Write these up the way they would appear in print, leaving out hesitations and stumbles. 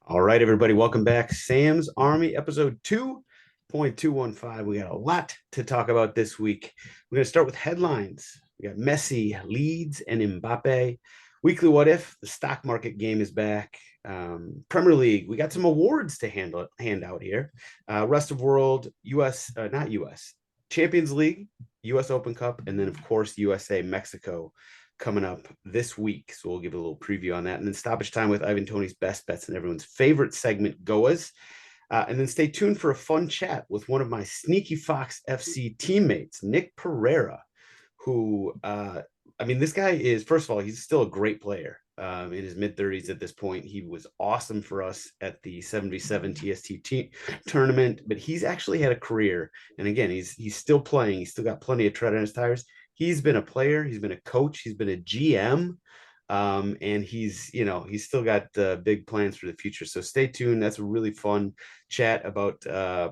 All right, everybody, welcome back. Sam's Army, episode 2.215. We got a lot to talk about this week. We're going to start with headlines. We got Messi, Leeds, and Mbappe. Weekly What If, the stock market game is back. Premier League, we got some awards to hand out here. Rest of world, not US, Champions League, US Open Cup, and then, of course, USA, Mexico coming up this week. So we'll give a little preview on that. And then stoppage time with Ivan Toney's best bets and everyone's favorite segment, GOAWs. And then stay tuned for a fun chat with one of my Sneaky Fox FC teammates, Nick Pereira, who, this guy is, first of all, he's still a great player. In his mid-30s at this point. He was awesome for us at the 77 TST tournament, but he's actually had a career. And again, he's still playing. He's still got plenty of tread on his tires. He's been a player, he's been a coach, he's been a GM, and he's still got big plans for the future. So stay tuned. That's a really fun chat about a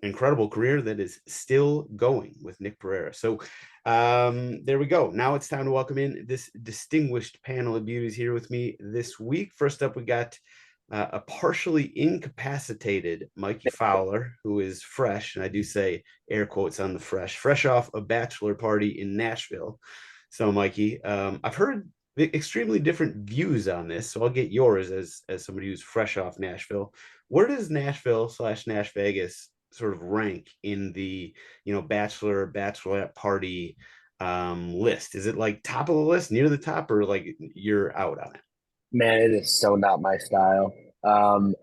incredible career that is still going with Nick Pereira. So there we go. Now it's time to welcome in this distinguished panel of beauties here with me this week. First up, we got a partially incapacitated Mikey Fowler, who is fresh, and I do say air quotes on the fresh off a bachelor party in Nashville. So, Mikey, I've heard extremely different views on this, so I'll get yours as somebody who's fresh off Nashville. Where does Nashville / Nash Vegas sort of rank in the bachelorette party list? Is it like top of the list, near the top, or like you're out on it? Man, it is so not my style.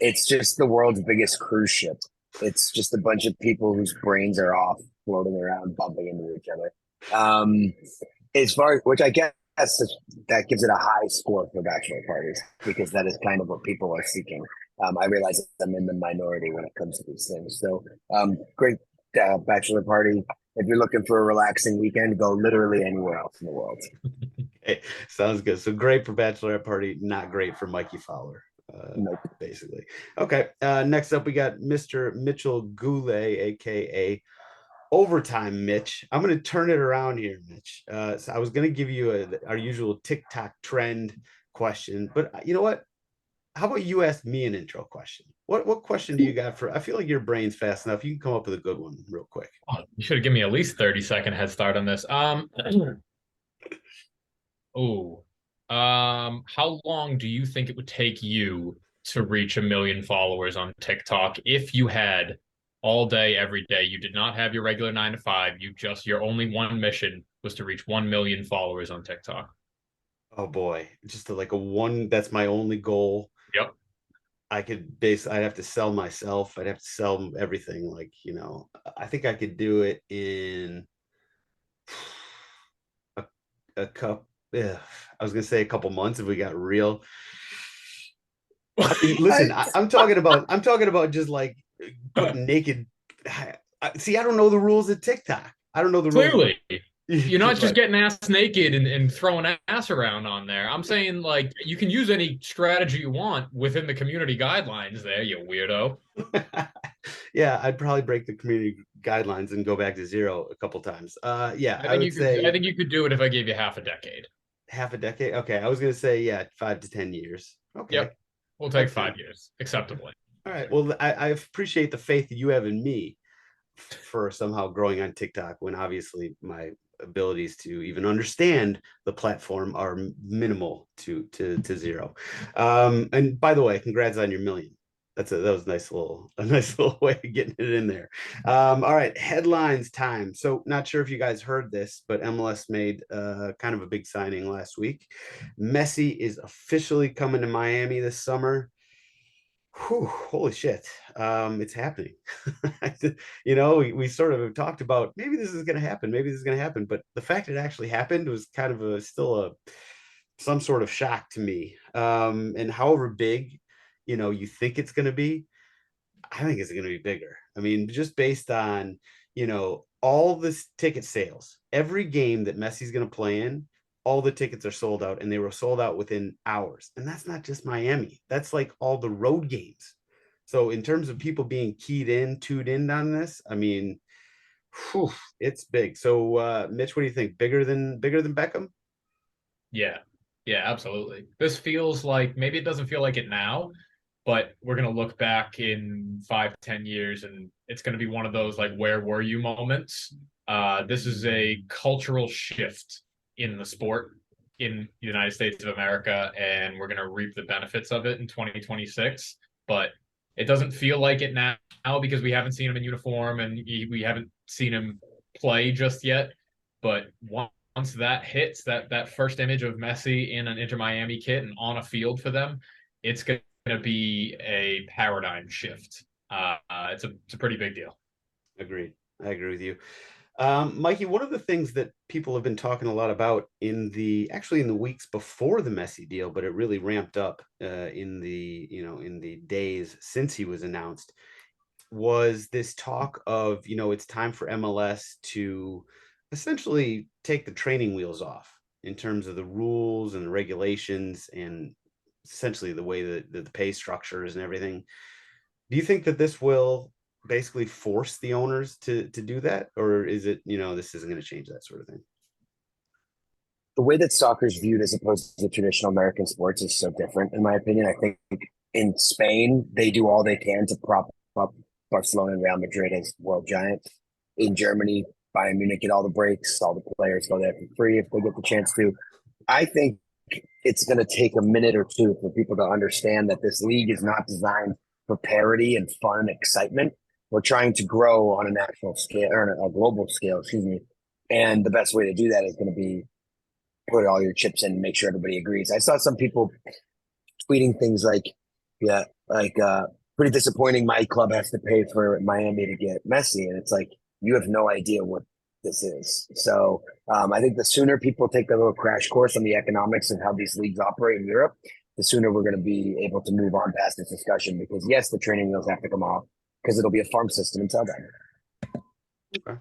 It's just the world's biggest cruise ship. It's just a bunch of people whose brains are off, floating around, bumping into each other. Um, as far which I guess that gives it a high score for bachelor parties because that is kind of what people are seeking. I realize I'm in the minority when it comes to these things. So, great bachelor party. If you're looking for a relaxing weekend, go literally anywhere else in the world. Hey, sounds good. So great for bachelorette party, not great for Mikey Fowler, Nope. basically. Okay. Next up, we got Mr. Mitchell Goulet, aka Overtime Mitch. I'm going to turn it around here, Mitch. So I was going to give you our usual TikTok trend question, but you know what? How about you ask me an intro question? What question do you got for? I feel like your brain's fast enough. You can come up with a good one real quick. Oh, you should have given me at least 30-second head start on this. Oh, how long do you think it would take you to reach 1 million followers on TikTok if you had all day, every day? You did not have your regular 9 to 5. Your only one mission was to reach 1 million followers on TikTok. Oh boy, just like a one. That's my only goal. Yep. I'd have to sell myself. I'd have to sell everything. Like, I think I could do it in a, a cup. Yeah, I was gonna say a couple months if we got real. I mean, listen, I'm talking about just like putting naked. See, I don't know the rules of TikTok. I don't know the rules. Clearly, you're not just But getting ass naked and throwing ass around on there. I'm saying, like, you can use any strategy you want within the community guidelines there, you weirdo. yeah, I'd probably break the community guidelines and go back to zero a couple times. Yeah, I I think would you could I say think you could do it if I gave you half a decade. half a decade. Okay, I was gonna say yeah, 5 to 10 years. Okay, Yep. We'll take that's good. 5 years, acceptably. All right. Well, I appreciate the faith that you have in me for somehow growing on TikTok when obviously my abilities to even understand the platform are minimal to zero. And by the way, congrats on your million. That was a nice little way of getting it in there. All right, headlines time. So not sure if you guys heard this, but MLS made kind of a big signing last week. Messi is officially coming to Miami this summer. Whew, holy shit. It's happening. We sort of talked about maybe this is going to happen, maybe this is going to happen, but the fact it actually happened was kind of still some sort of shock to me. And however big, you think it's going to be, I think it's going to be bigger. I mean, just based on, all this ticket sales, every game that Messi's going to play in, all the tickets are sold out and they were sold out within hours. And that's not just Miami. That's like all the road games. So in terms of people being tuned in on this, I mean, whew, it's big. So Mitch, what do you think? Bigger than Beckham? Yeah. Yeah, absolutely. This feels like maybe it doesn't feel like it now, but we're going to look back in 5-10 years and it's going to be one of those like, where were you moments? This is a cultural shift in the sport in the United States of America, and we're going to reap the benefits of it in 2026. But it doesn't feel like it now because we haven't seen him in uniform and we haven't seen him play just yet. But once that hits, that first image of Messi in an Inter Miami kit and on a field for them, it's going to be a paradigm shift. It's a pretty big deal. Agreed. I agree with you. Mikey, one of the things that people have been talking a lot about in the weeks before the Messi deal, but it really ramped up in the days since he was announced, was this talk of, it's time for MLS to essentially take the training wheels off in terms of the rules and the regulations and essentially the way that the pay structures and everything. Do you think that this will basically force the owners to do that, or is it, this isn't going to change that sort of thing? The way that soccer is viewed as opposed to traditional American sports is so different, in my opinion. I think in Spain, they do all they can to prop up Barcelona and Real Madrid as world giants. In Germany, Bayern Munich get all the breaks, all the players go there for free if they get the chance to. I think it's going to take a minute or two for people to understand that this league is not designed for parity and fun and excitement. We're trying to grow on a national scale or a global scale, excuse me. And the best way to do that is going to be put all your chips in and make sure everybody agrees. I saw some people tweeting things like, pretty disappointing. My club has to pay for Miami to get Messi. And it's like, you have no idea what this is. So I think the sooner people take a little crash course on the economics of how these leagues operate in Europe, the sooner we're going to be able to move on past this discussion, because yes, the training wheels have to come off because it'll be a farm system until then. Okay.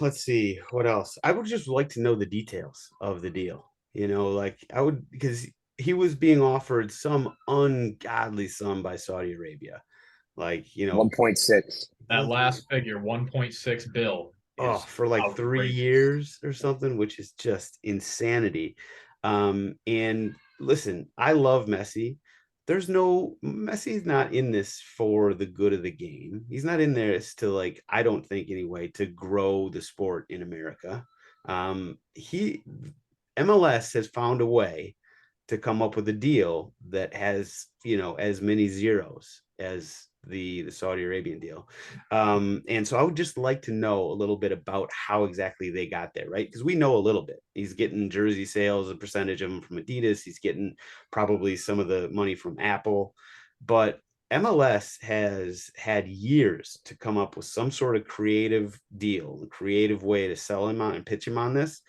Let's see what else. I would just like to know the details of the deal. Because he was being offered some ungodly sum by Saudi Arabia. 1.6. That last figure, 1.6 bill. For like 3 years or something, which is just insanity. And listen, I love Messi. Messi's not in this for the good of the game. He's not in there to I don't think anyway, to grow the sport in America. MLS has found a way to come up with a deal that has, as many zeros as the Saudi Arabian deal. And so I would just like to know a little bit about how exactly they got there, right? Because we know a little bit. He's getting jersey sales, a percentage of them from Adidas. He's getting probably some of the money from Apple. But MLS has had years to come up with some sort of creative deal, a creative way to sell him on and pitch him on this.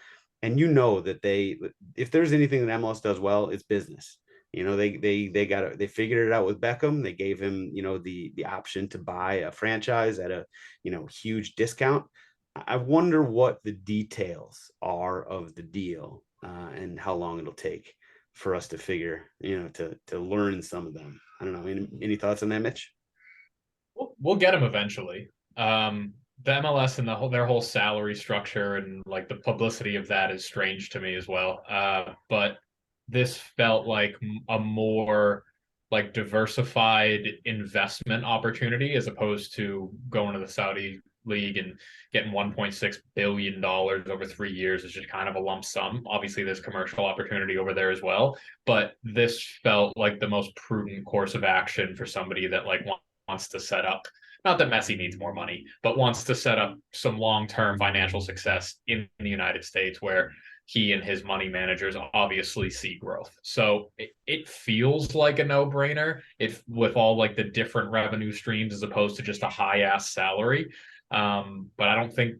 And that if there's anything that MLS does well, it's business. They figured it out with Beckham. They gave him, the option to buy a franchise at a, huge discount. I wonder what the details are of the deal and how long it'll take for us to figure, to learn some of them. I don't know. Any thoughts on that, Mitch? We'll get him eventually. The MLS and their whole salary structure and the publicity of that is strange to me as well. But this felt like a more diversified investment opportunity as opposed to going to the Saudi league and getting $1.6 billion over 3 years is just kind of a lump sum. Obviously, there's commercial opportunity over there as well, but this felt like the most prudent course of action for somebody that wants to set up. Not that Messi needs more money, but wants to set up some long-term financial success in the United States where he and his money managers obviously see growth. So it feels like a no-brainer with all the different revenue streams as opposed to just a high-ass salary. But I don't think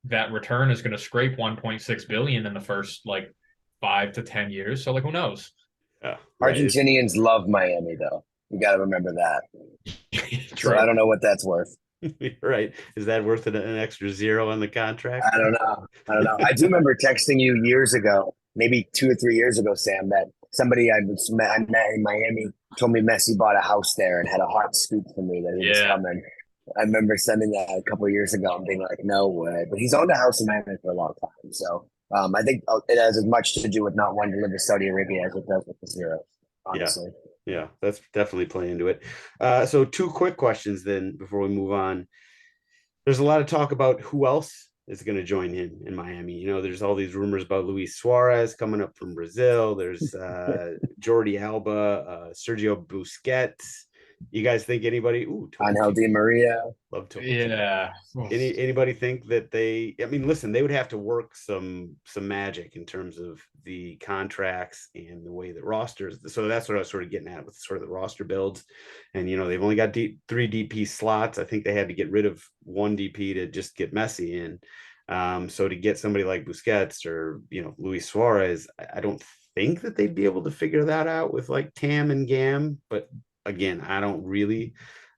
that return is going to scrape 1.6 billion in the first 5 to 10 years. So who knows? Yeah, right. Argentinians love Miami though. You got to remember that. So I don't know what that's worth. Right. Is that worth an extra zero on the contract? I don't know. I do remember texting you years ago, maybe 2 or 3 years ago, Sam, that somebody I met in Miami told me Messi bought a house there and had a hot scoop for me that he was coming. I remember sending that a couple of years ago and being like, no way. But he's owned a house in Miami for a long time. So I think it has as much to do with not wanting to live in Saudi Arabia as it does with the zeros, honestly. Yeah, that's definitely playing into it. So two quick questions then before we move on. There's a lot of talk about who else is going to join him in Miami. You know, there's all these rumors about Luis Suarez coming up from Brazil. There's Jordi Alba, Sergio Busquets. You guys think anybody? Ooh, Angel 22. Di Maria. Love 22. Yeah. Anybody think that they, I mean, listen, they would have to work some magic in terms of the contracts and the way the rosters. So that's what I was sort of getting at with sort of the roster builds. And you know, they've only got three DP slots. I think they had to get rid of one DP to just get Messi in. So to get somebody like Busquets or you know Luis Suarez, I don't think that they'd be able to figure that out with like Tam and Gam. But again, I don't really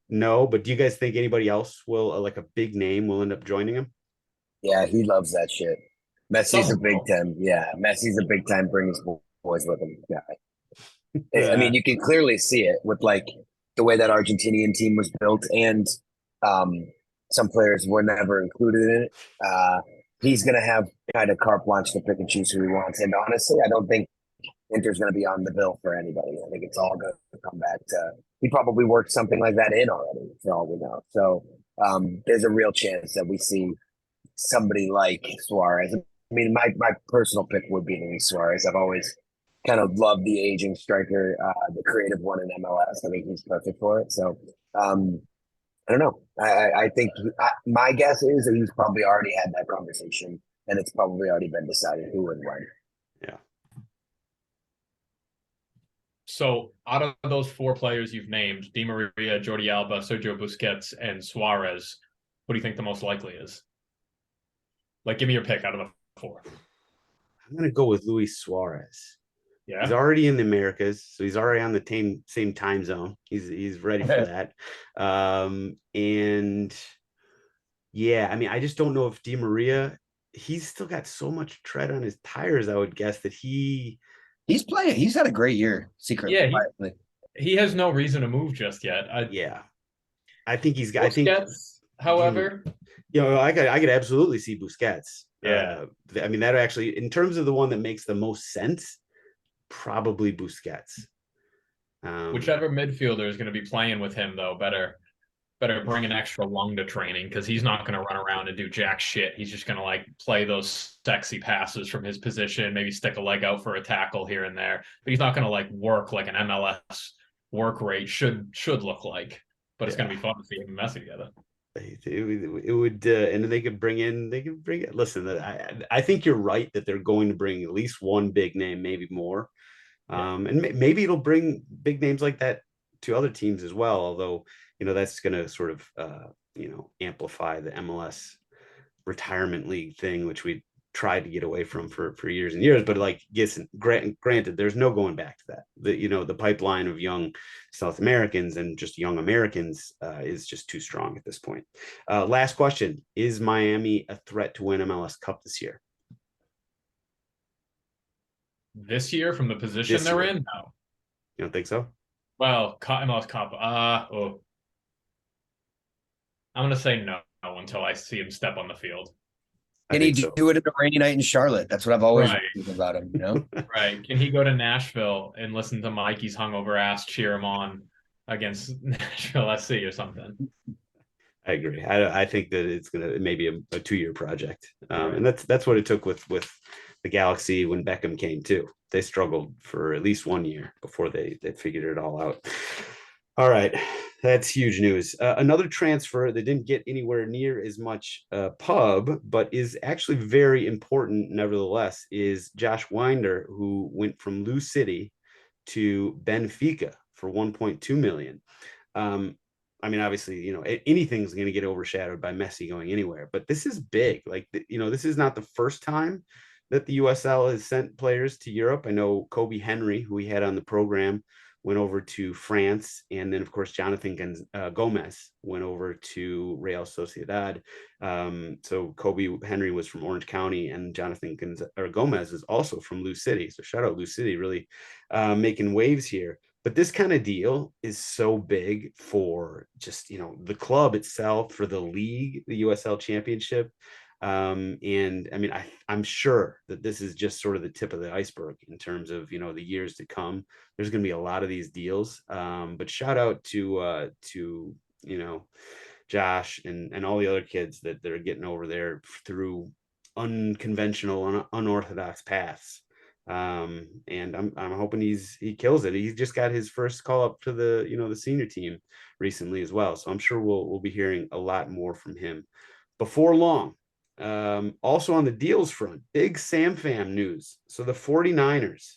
know. But do you guys think anybody else will, like a big name, will end up joining him? Yeah, he loves that shit. Messi's a Some big will. time. Yeah, Messi's a big time. Bring his boys with him. Yeah, I Yeah, mean, you can clearly see it with like the way that Argentinian team was built, and um, some players were never included in it. He's going to have kind of carte blanche to pick and choose who he wants. And honestly, I don't think Inter's going to be on the bill for anybody. I think it's all going to come back to he probably worked something like that in already, for all we know. So there's a real chance that we see somebody like Suarez. I mean, my personal pick would be Luis Suarez. I've always kind of loved the aging striker, the creative one in MLS. I think he's perfect for it. So I don't know. I think my guess is that he's probably already had that conversation, and it's probably already been decided who and when. yeah. So out of those four players you've named, Di Maria, Jordi Alba, Sergio Busquets, and Suarez, what do you think the most likely is? Like, give me your pick out of the four. I'm gonna go with Luis Suarez. He's Yeah. already in the Americas, so he's already on the same time zone. He's ready for that. And yeah, I mean, I just don't know if Di Maria, he's still got so much tread on his tires. I would guess that He's playing. He's had a great year, secretly. Yeah, Quietly. he has no reason to move just yet. yeah, I think he's got. I think Busquets, however, you know, I could absolutely see Busquets. yeah. I mean, that actually, in terms of the one that makes the most sense, probably Busquets. Whichever midfielder is going to be playing with him, though, better bring an extra lung to training because he's not going to run around and do jack shit. He's just going to like play those sexy passes from his position, maybe stick a leg out for a tackle here and there. But he's not going to like work like an MLS work rate should look like. But it's going to be fun to see him and Messi together. It would, and then they could bring it. Listen, I think you're right that they're going to bring at least one big name, maybe more. And maybe it'll bring big names like that to other teams as well. Although, you know, that's going to sort of, you know, amplify the MLS retirement league thing, which we tried to get away from for years and years. But like, yes, granted, there's no going back to that. You know, the pipeline of young South Americans and just young Americans is just too strong at this point. Last question: is Miami a threat to win MLS Cup this year? This year, from the position they're in, no. You don't think so? Well, MLS Cup. I'm going to say no until I see him step on the field. Can he do it in a rainy night in Charlotte? That's what I've always thinking about him, you know? Right. Can he go to Nashville and listen to Mikey's hungover ass cheer him on against Nashville SC or something? I agree. I think that it's gonna maybe a 2-year project, and that's what it took with the Galaxy when Beckham came too. They struggled for at least 1 year before they figured it all out. All right, that's huge news. Another transfer that didn't get anywhere near as much pub, but is actually very important nevertheless, is Josh Wynder, who went from Lou City to Benfica for 1.2 million. I mean, obviously, you know, anything's going to get overshadowed by Messi going anywhere, but this is big. Like, you know, this is not the first time that the USL has sent players to Europe. I know Kobe Henry, who we had on the program, went over to France. And then, of course, Jonathan Gomez went over to Real Sociedad. So Kobe Henry was from Orange County, and Jonathan Gomez is also from Lou City. So shout out Lou City, really making waves here. But this kind of deal is so big for just, you know, the club itself, for the league, the USL Championship. And I mean, I'm sure that this is just sort of the tip of the iceberg in terms of, the years to come. There's going to be a lot of these deals. But shout out to Josh and all the other kids that are getting over there through unconventional and unorthodox paths. And I'm hoping he kills it. He just got his first call up to the senior team recently as well. So I'm sure we'll be hearing a lot more from him before long. Also on the deals front, big Sam Fam news. So the 49ers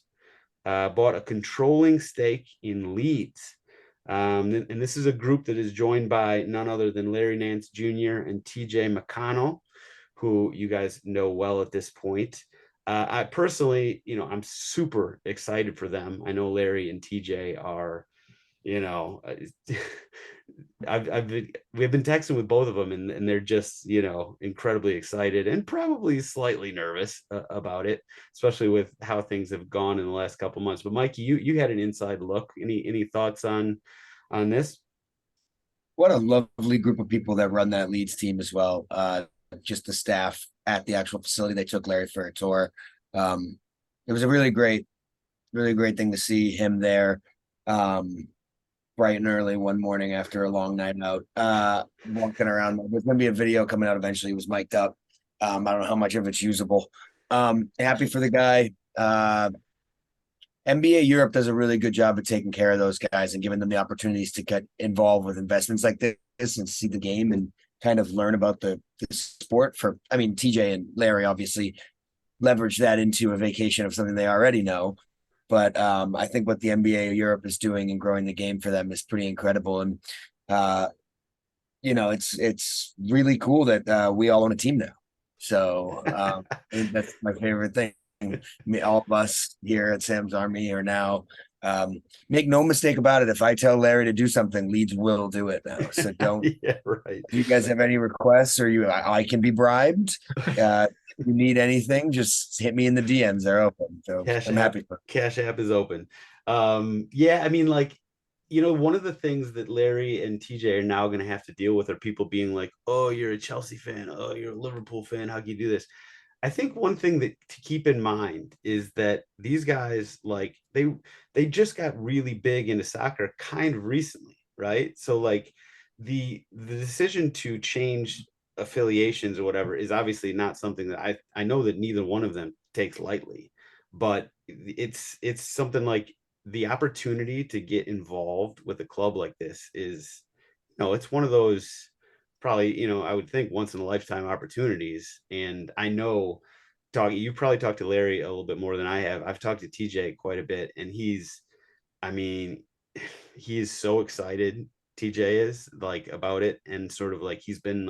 bought a controlling stake in Leeds. And this is a group that is joined by none other than Larry Nance Jr. and TJ McConnell, who you guys know well at this point. I personally, I'm super excited for them. I know Larry and TJ are, we've been texting with both of them, and they're just, incredibly excited and probably slightly nervous about it, especially with how things have gone in the last couple months. But Mikey, you had an inside look. Any thoughts on this? What a lovely group of people that run that Leeds team as well. Just the staff at the actual facility. They took Larry for a tour. It was a really great thing to see him there. Bright and early one morning after a long night out, walking around. There's going to be a video coming out eventually. It was mic'd up. I don't know how much of it's usable. Happy for the guy. NBA Europe does a really good job of taking care of those guys and giving them the opportunities to get involved with investments like this and see the game and kind of learn about the sport. TJ and Larry obviously leverage that into a vacation of something they already know. But I think what the NBA Europe is doing and growing the game for them is pretty incredible. And, it's really cool that we all own a team now. So that's my favorite thing. All of us here at Sam's Army are now, make no mistake about it. If I tell Larry to do something, Leeds will do it now. So don't. Yeah, right. If you guys have any requests or I can be bribed. If you need anything, just hit me in the DMs. They're open. So I'm happy. Cash App is open. Yeah, I mean, one of the things that Larry and TJ are now going to have to deal with are people being like, oh, you're a Chelsea fan. Oh, you're a Liverpool fan. How can you do this? I think one thing that to keep in mind is that these guys, they just got really big into soccer kind of recently, right? So the decision to change affiliations or whatever is obviously not something that I know that neither one of them takes lightly, but it's something like the opportunity to get involved with a club like this is, it's one of those probably, I would think once in a lifetime opportunities. And I know you probably talked to Larry a little bit more than I have. I've talked to TJ quite a bit, and he is so excited. TJ is about it, and sort of he's been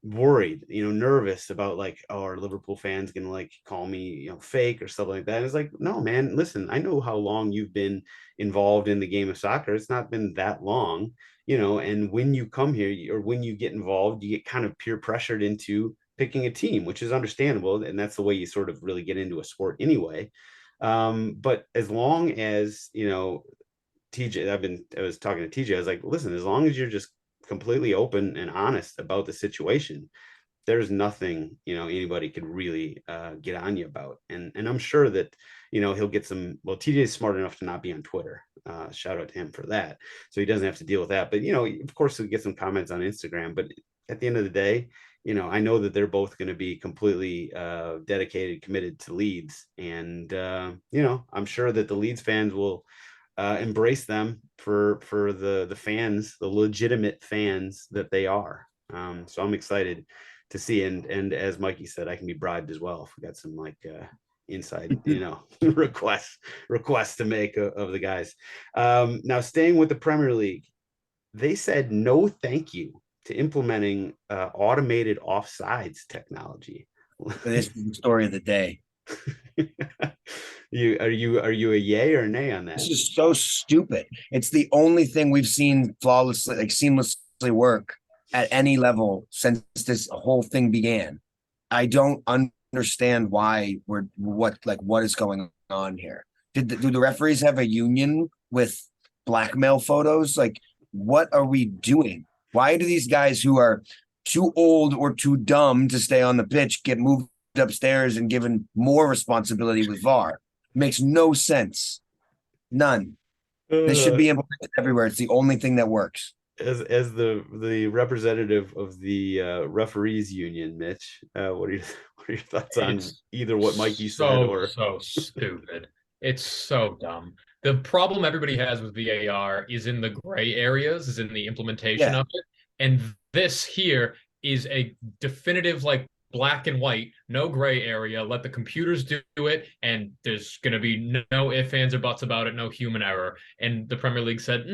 worried, nervous about oh, are Liverpool fans gonna call me, fake or stuff like that. And it's like, no, man, listen, I know how long you've been involved in the game of soccer. It's not been that long, and when you come here or when you get involved, you get kind of peer pressured into picking a team, which is understandable. And that's the way you sort of really get into a sport anyway. But as long as, TJ, I was talking to TJ, I was like, listen, as long as you're just completely open and honest about the situation, there's nothing anybody could really get on you about. And I'm sure that he'll get some. Well, TJ is smart enough to not be on Twitter. Shout out to him for that, so he doesn't have to deal with that. But of course he'll get some comments on Instagram. But at the end of the day, I know that they're both going to be completely dedicated, committed to Leeds, and I'm sure that the Leeds fans will embrace them for the fans, the legitimate fans that they are. So I'm excited to see. And as Mikey said, I can be bribed as well if we got some inside, requests to make of the guys. Now staying with the Premier League, they said no thank you to implementing automated offsides technology. This is the story of the day. Are you a yay or a nay on that? This is so stupid. It's the only thing we've seen flawlessly, seamlessly work at any level since this whole thing began. I don't understand why what is going on here. Do the referees have a union with blackmail photos? What are we doing? Why do these guys who are too old or too dumb to stay on the pitch get moved upstairs and given more responsibility with VAR. Makes no sense. None. This should be implemented everywhere. It's the only thing that works. As the representative of the referees union, Mitch, what are your thoughts on either what Mikey said or so stupid? It's so dumb. The problem everybody has with VAR is in the gray areas, is in the implementation of it. And this here is a definitive, like, black and white, no gray area. Let the computers do it, and there's going to be no ifs, ands, or buts about it, no human error. And the Premier League said,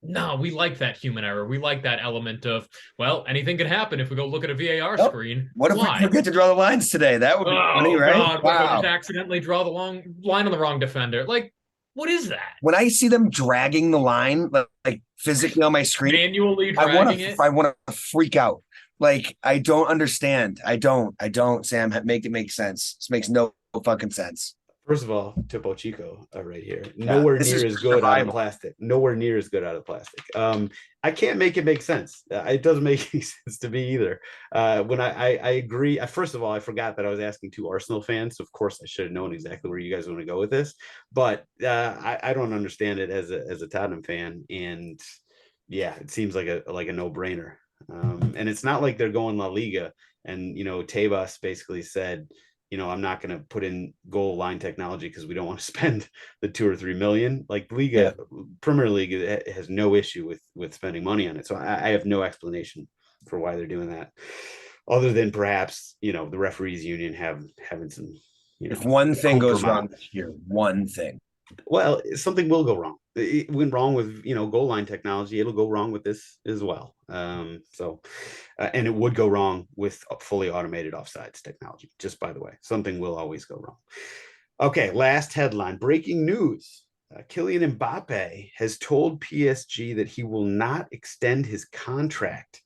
no, we like that human error. We like that element of, well, anything can happen if we go look at a VAR screen. What if we forget to draw the lines today? That would be funny, right? God, wow. Just accidentally draw the long line on the wrong defender. Like, what is that? When I see them dragging the line, like physically on my screen, manually dragging I want to freak out. Like, I don't understand. I don't, Sam, make it make sense. This makes no fucking sense. First of all, Tipo Chico right here. Nowhere near as good out of plastic. Nowhere near as good out of plastic. I can't make it make sense. It doesn't make any sense to me either. When I agree. First of all, I forgot that I was asking two Arsenal fans. So of course, I should have known exactly where you guys want to go with this. But I don't understand it as a Tottenham fan. And yeah, it seems like a no-brainer. And it's not like they're going La Liga. And, Tebas basically said, I'm not going to put in goal line technology because we don't want to spend the 2 or 3 million. Like Premier League has no issue with spending money on it. So I have no explanation for why they're doing that, other than perhaps the referees union having some. If one thing goes wrong this year, one thing. Well, something will go wrong. It went wrong with goal line technology. It'll go wrong with this as well. And it would go wrong with fully automated offsides technology. Just by the way, something will always go wrong. Okay, last headline: breaking news. Kylian Mbappe has told PSG that he will not extend his contract,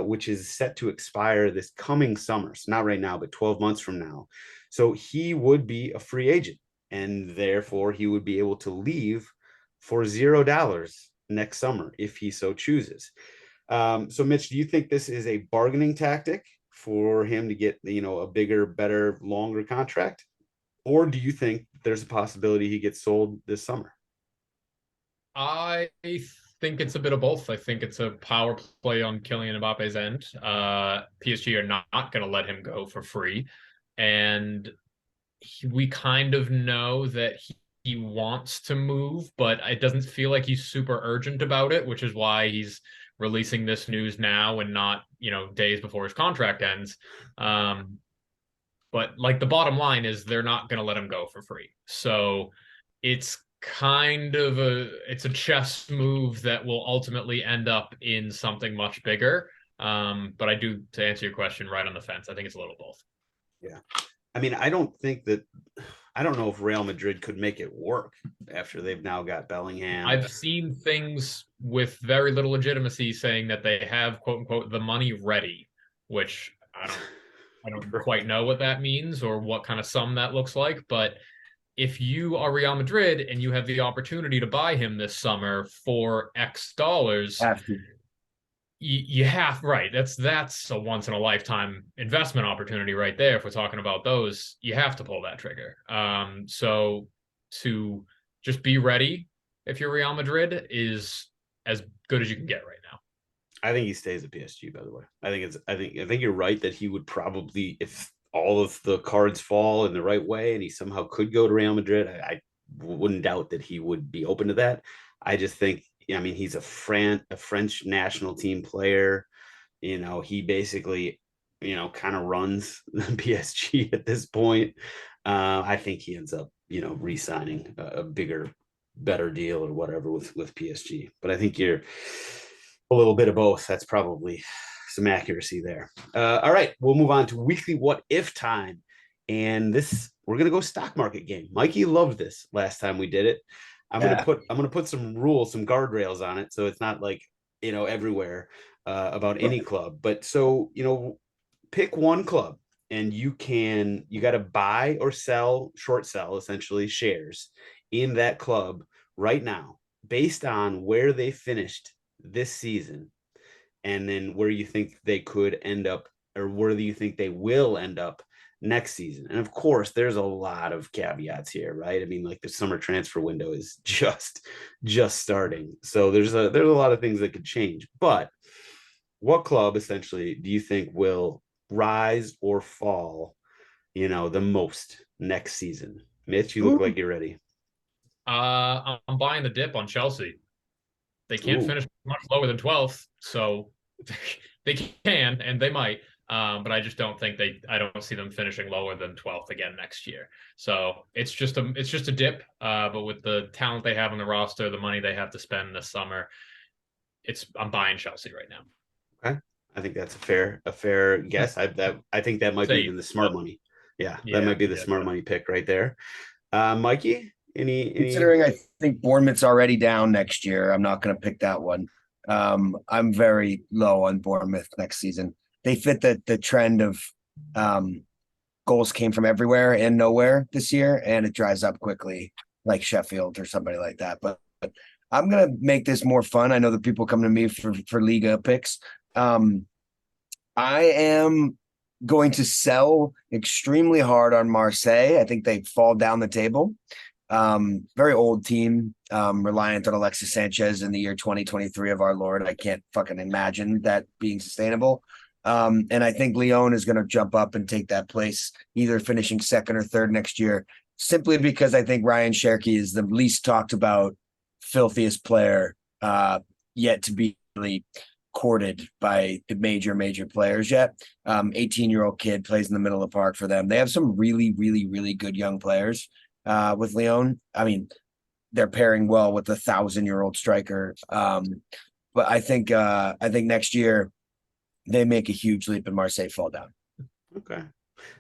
which is set to expire this coming summer. So not right now, but 12 months from now. So he would be a free agent, and therefore he would be able to leave for $0 next summer if he so chooses. So Mitch, do you think this is a bargaining tactic for him to get, a bigger, better, longer contract? Or do you think there's a possibility he gets sold this summer? I think it's a bit of both. I think it's a power play on Kylian Mbappe's end. PSG are not going to let him go for free. And we kind of know that he wants to move, but it doesn't feel like he's super urgent about it, which is why he's releasing this news now and not, days before his contract ends. But like the bottom line is they're not going to let him go for free. So it's kind of it's a chess move that will ultimately end up in something much bigger. But I do, to answer your question, right on the fence. I think it's a little both. Yeah. I mean, I don't know if Real Madrid could make it work after they've now got Bellingham. I've seen things with very little legitimacy saying that they have, quote unquote, the money ready, which I don't quite know what that means or what kind of sum that looks like. But if you are Real Madrid and you have the opportunity to buy him this summer for X dollars, you have, right. That's a once in a lifetime investment opportunity right there. If we're talking about those, you have to pull that trigger. So to just be ready if you're Real Madrid is as good as you can get right now. I think he stays at PSG, by the way. I think you're right that he would probably, if all of the cards fall in the right way and he somehow could go to Real Madrid, I wouldn't doubt that he would be open to that. I just think, he's a French national team player. He basically, kind of runs the PSG at this point. I think he ends up, re-signing a bigger, better deal or whatever with PSG. But I think you're a little bit of both. That's probably some accuracy there. All right, we'll move on to weekly what if time. And we're gonna go stock market game. Mikey loved this last time we did it. I'm gonna put some rules, some guardrails on it, so it's not like everywhere about any club. But so pick one club, and you got to buy or sell, short sell essentially shares in that club right now based on where they finished this season. and then where you think they could end up, or where do you think they will end up next season? And of course, there's a lot of caveats here, right? I mean, like the summer transfer window is just starting, so there's a lot of things that could change. But what club essentially do you think will rise or fall, the most next season? Mitch, you look Ooh. like you're ready. I'm buying the dip on Chelsea. They can't Ooh. finish much lower than 12th, so they can and they might. But I just don't think I don't see them finishing lower than 12th again next year. So it's just a dip. But with the talent they have on the roster, the money they have to spend this summer, I'm buying Chelsea right now. Okay. I think that's a fair guess. I think that might be even the smart money. Yeah, that might be the smart money pick right there. Mikey, any Considering I think Bournemouth's already down next year, I'm not going to pick that one. I'm very low on Bournemouth next season. They fit the trend of goals came from everywhere and nowhere this year, and it dries up quickly, like Sheffield or somebody like that. But I'm gonna make this more fun. I know that people come to me for Liga picks. I am going to sell extremely hard on Marseille. I think they fall down the table. Very old team, reliant on Alexis Sanchez in the year 2023 of our Lord. I can't fucking imagine that being sustainable. And I think Lyon is going to jump up and take that place, either finishing second or third next year, simply because I think Ryan Cherky is the least talked about, filthiest player yet to be really courted by the major players yet. 18-year-old kid plays in the middle of the park for them. They have some really, really, really good young players with Lyon. I mean, they're pairing well with the 1,000-year-old striker. But I think next year they make a huge leap and Marseille fall down. Okay.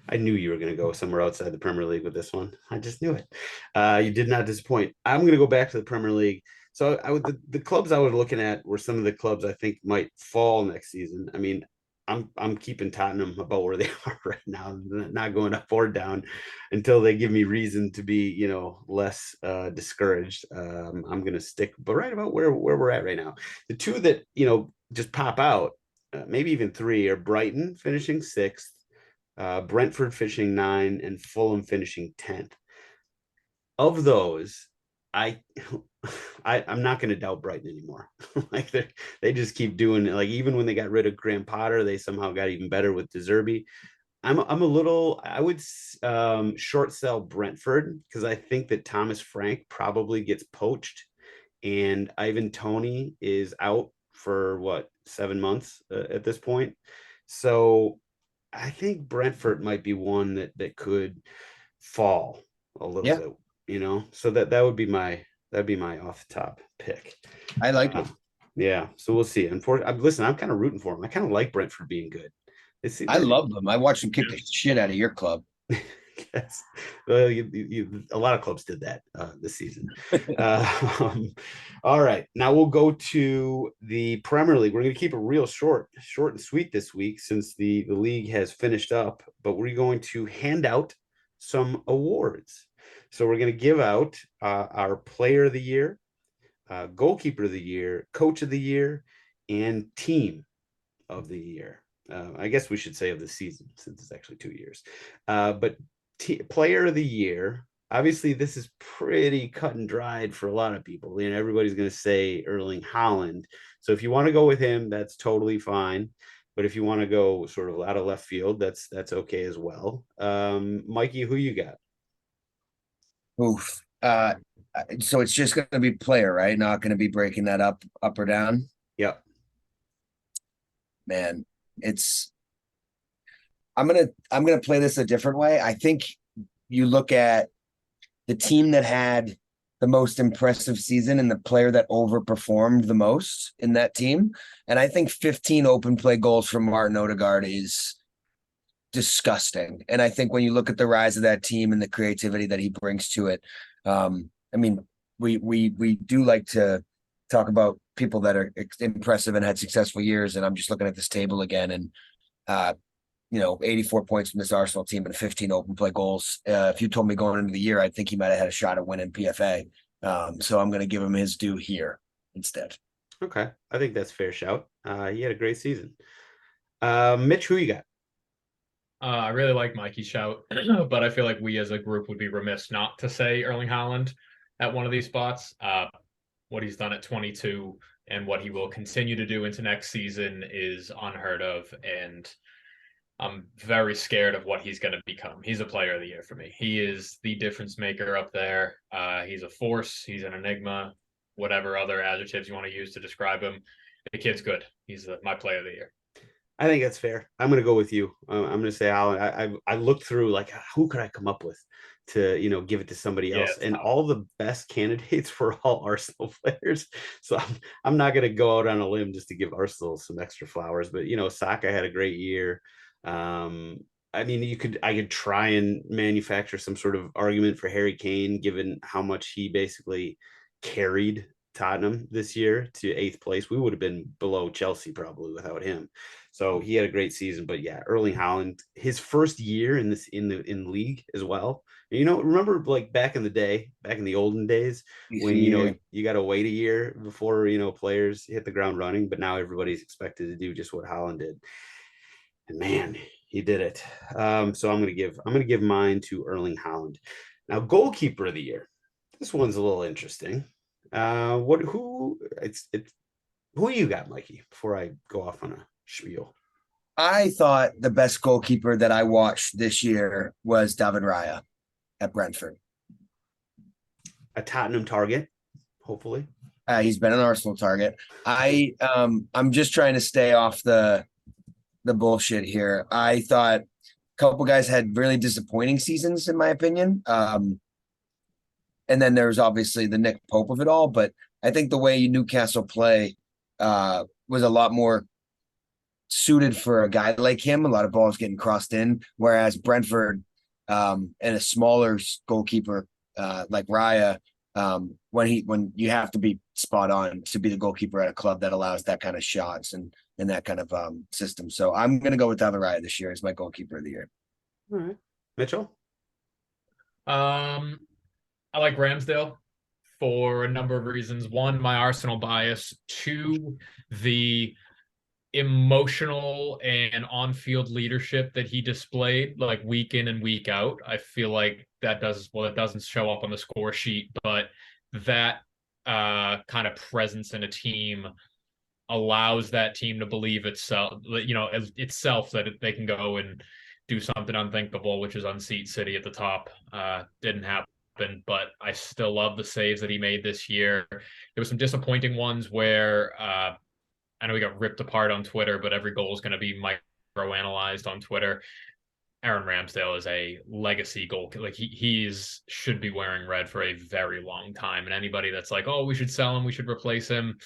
I knew you were going to go somewhere outside the Premier League with this one. I just knew it. You did not disappoint. I'm going to go back to the Premier League. So the clubs I was looking at were some of the clubs I think might fall next season. I mean, I'm keeping Tottenham about where they are right now, not going up or down until they give me reason to be, less discouraged. I'm going to stick, but right about where we're at right now. The two that, just pop out, maybe even three, are Brighton finishing 6th, Brentford finishing 9th, and Fulham finishing 10th. Of those, I'm not going to doubt Brighton anymore. Like they just keep doing it. Like even when they got rid of Graham Potter, they somehow got even better with De Zerbi. I would short sell Brentford because I think that Thomas Frank probably gets poached, and Ivan Toney is out for 7 months at this point. So I think Brentford might be one that could fall a little bit, so that'd be my off the top pick. I like it. Yeah. So we'll see. Unfortunately, listen, I'm kind of rooting for them. I kind of like Brentford being good. I love them. I watched them kick the shit out of your club. Yes. Well, a lot of clubs did that this season. All right. Now we'll go to the Premier League. We're going to keep it real short and sweet this week since the league has finished up, but we're going to hand out some awards. So we're going to give out our player of the year, goalkeeper of the year, coach of the year, and team of the year. I guess we should say of the season since it's actually 2 years. But player of the year, obviously this is pretty cut and dried for a lot of people. Everybody's going to say Erling Haaland. So if you want to go with him, that's totally fine. But if you want to go sort of out of left field, that's okay as well. Mikey, who you got? Oof. So it's just going to be player, right? Not going to be breaking that up or down. Yep. Man, I'm gonna play this a different way. I think you look at the team that had the most impressive season and the player that overperformed the most in that team. And I think 15 open play goals from Martin Odegaard is disgusting. And I think when you look at the rise of that team and the creativity that he brings to it, I mean, we do like to talk about people that are impressive and had successful years. And I'm just looking at this table again, and 84 points from this Arsenal team and 15 open play goals. If you told me going into the year, I think he might have had a shot at winning PFA. So I'm going to give him his due here instead. Okay, I think that's a fair shout. He had a great season. Mitch, who you got? I really like Mikey's shout, but I feel like we as a group would be remiss not to say Erling Haaland at one of these spots. What he's done at 22 and what he will continue to do into next season is unheard of. And I'm very scared of what he's going to become. He's a player of the year for me. He is the difference maker up there. He's a force. He's an enigma, whatever other adjectives you want to use to describe him. The kid's good. He's my player of the year. I think that's fair. I'm going to go with you. I'm going to say Alan. I looked through like who could I come up with to give it to somebody else, and all the best candidates were all Arsenal players. So I'm not going to go out on a limb just to give Arsenal some extra flowers. But Saka had a great year. I mean, I could try and manufacture some sort of argument for Harry Kane, given how much he basically carried Tottenham this year to 8th place. We would have been below Chelsea probably without him. So he had a great season. But yeah, Erling Haaland, his first year in the league as well. Remember like back in the day, back in the olden days, when you got to wait a year before players hit the ground running, but now everybody's expected to do just what Haaland did. And man, he did it. So I'm gonna give mine to Erling Haaland. Now, goalkeeper of the year. This one's a little interesting. Who you got, Mikey, before I go off on a spiel? I thought the best goalkeeper that I watched this year was David Raya at Brentford. A Tottenham target, hopefully. He's been an Arsenal target. I'm just trying to stay off the bullshit here. I thought a couple guys had really disappointing seasons, in my opinion. And then there's obviously the Nick Pope of it all, but I think the way Newcastle play was a lot more suited for a guy like him. A lot of balls getting crossed in, whereas Brentford and a smaller goalkeeper like Raya, when you have to be spot on to be the goalkeeper at a club that allows that kind of shots and that kind of system. So I'm going to go with David Raya this year as my goalkeeper of the year. All right. Mitchell? I like Ramsdale for a number of reasons. One, my Arsenal bias. Two, the emotional and on-field leadership that he displayed like week in and week out. I feel like it doesn't show up on the score sheet, but that kind of presence in a team allows that team to believe itself that they can go and do something unthinkable, which is unseat City at the top. Didn't happen, but I still love the saves that he made this year. There were some disappointing ones where I know he got ripped apart on Twitter, but every goal is going to be micro-analyzed on Twitter. Aaron Ramsdale is a legacy goal. Like he should be wearing red for a very long time. And anybody that's like, oh, we should sell him, we should replace him,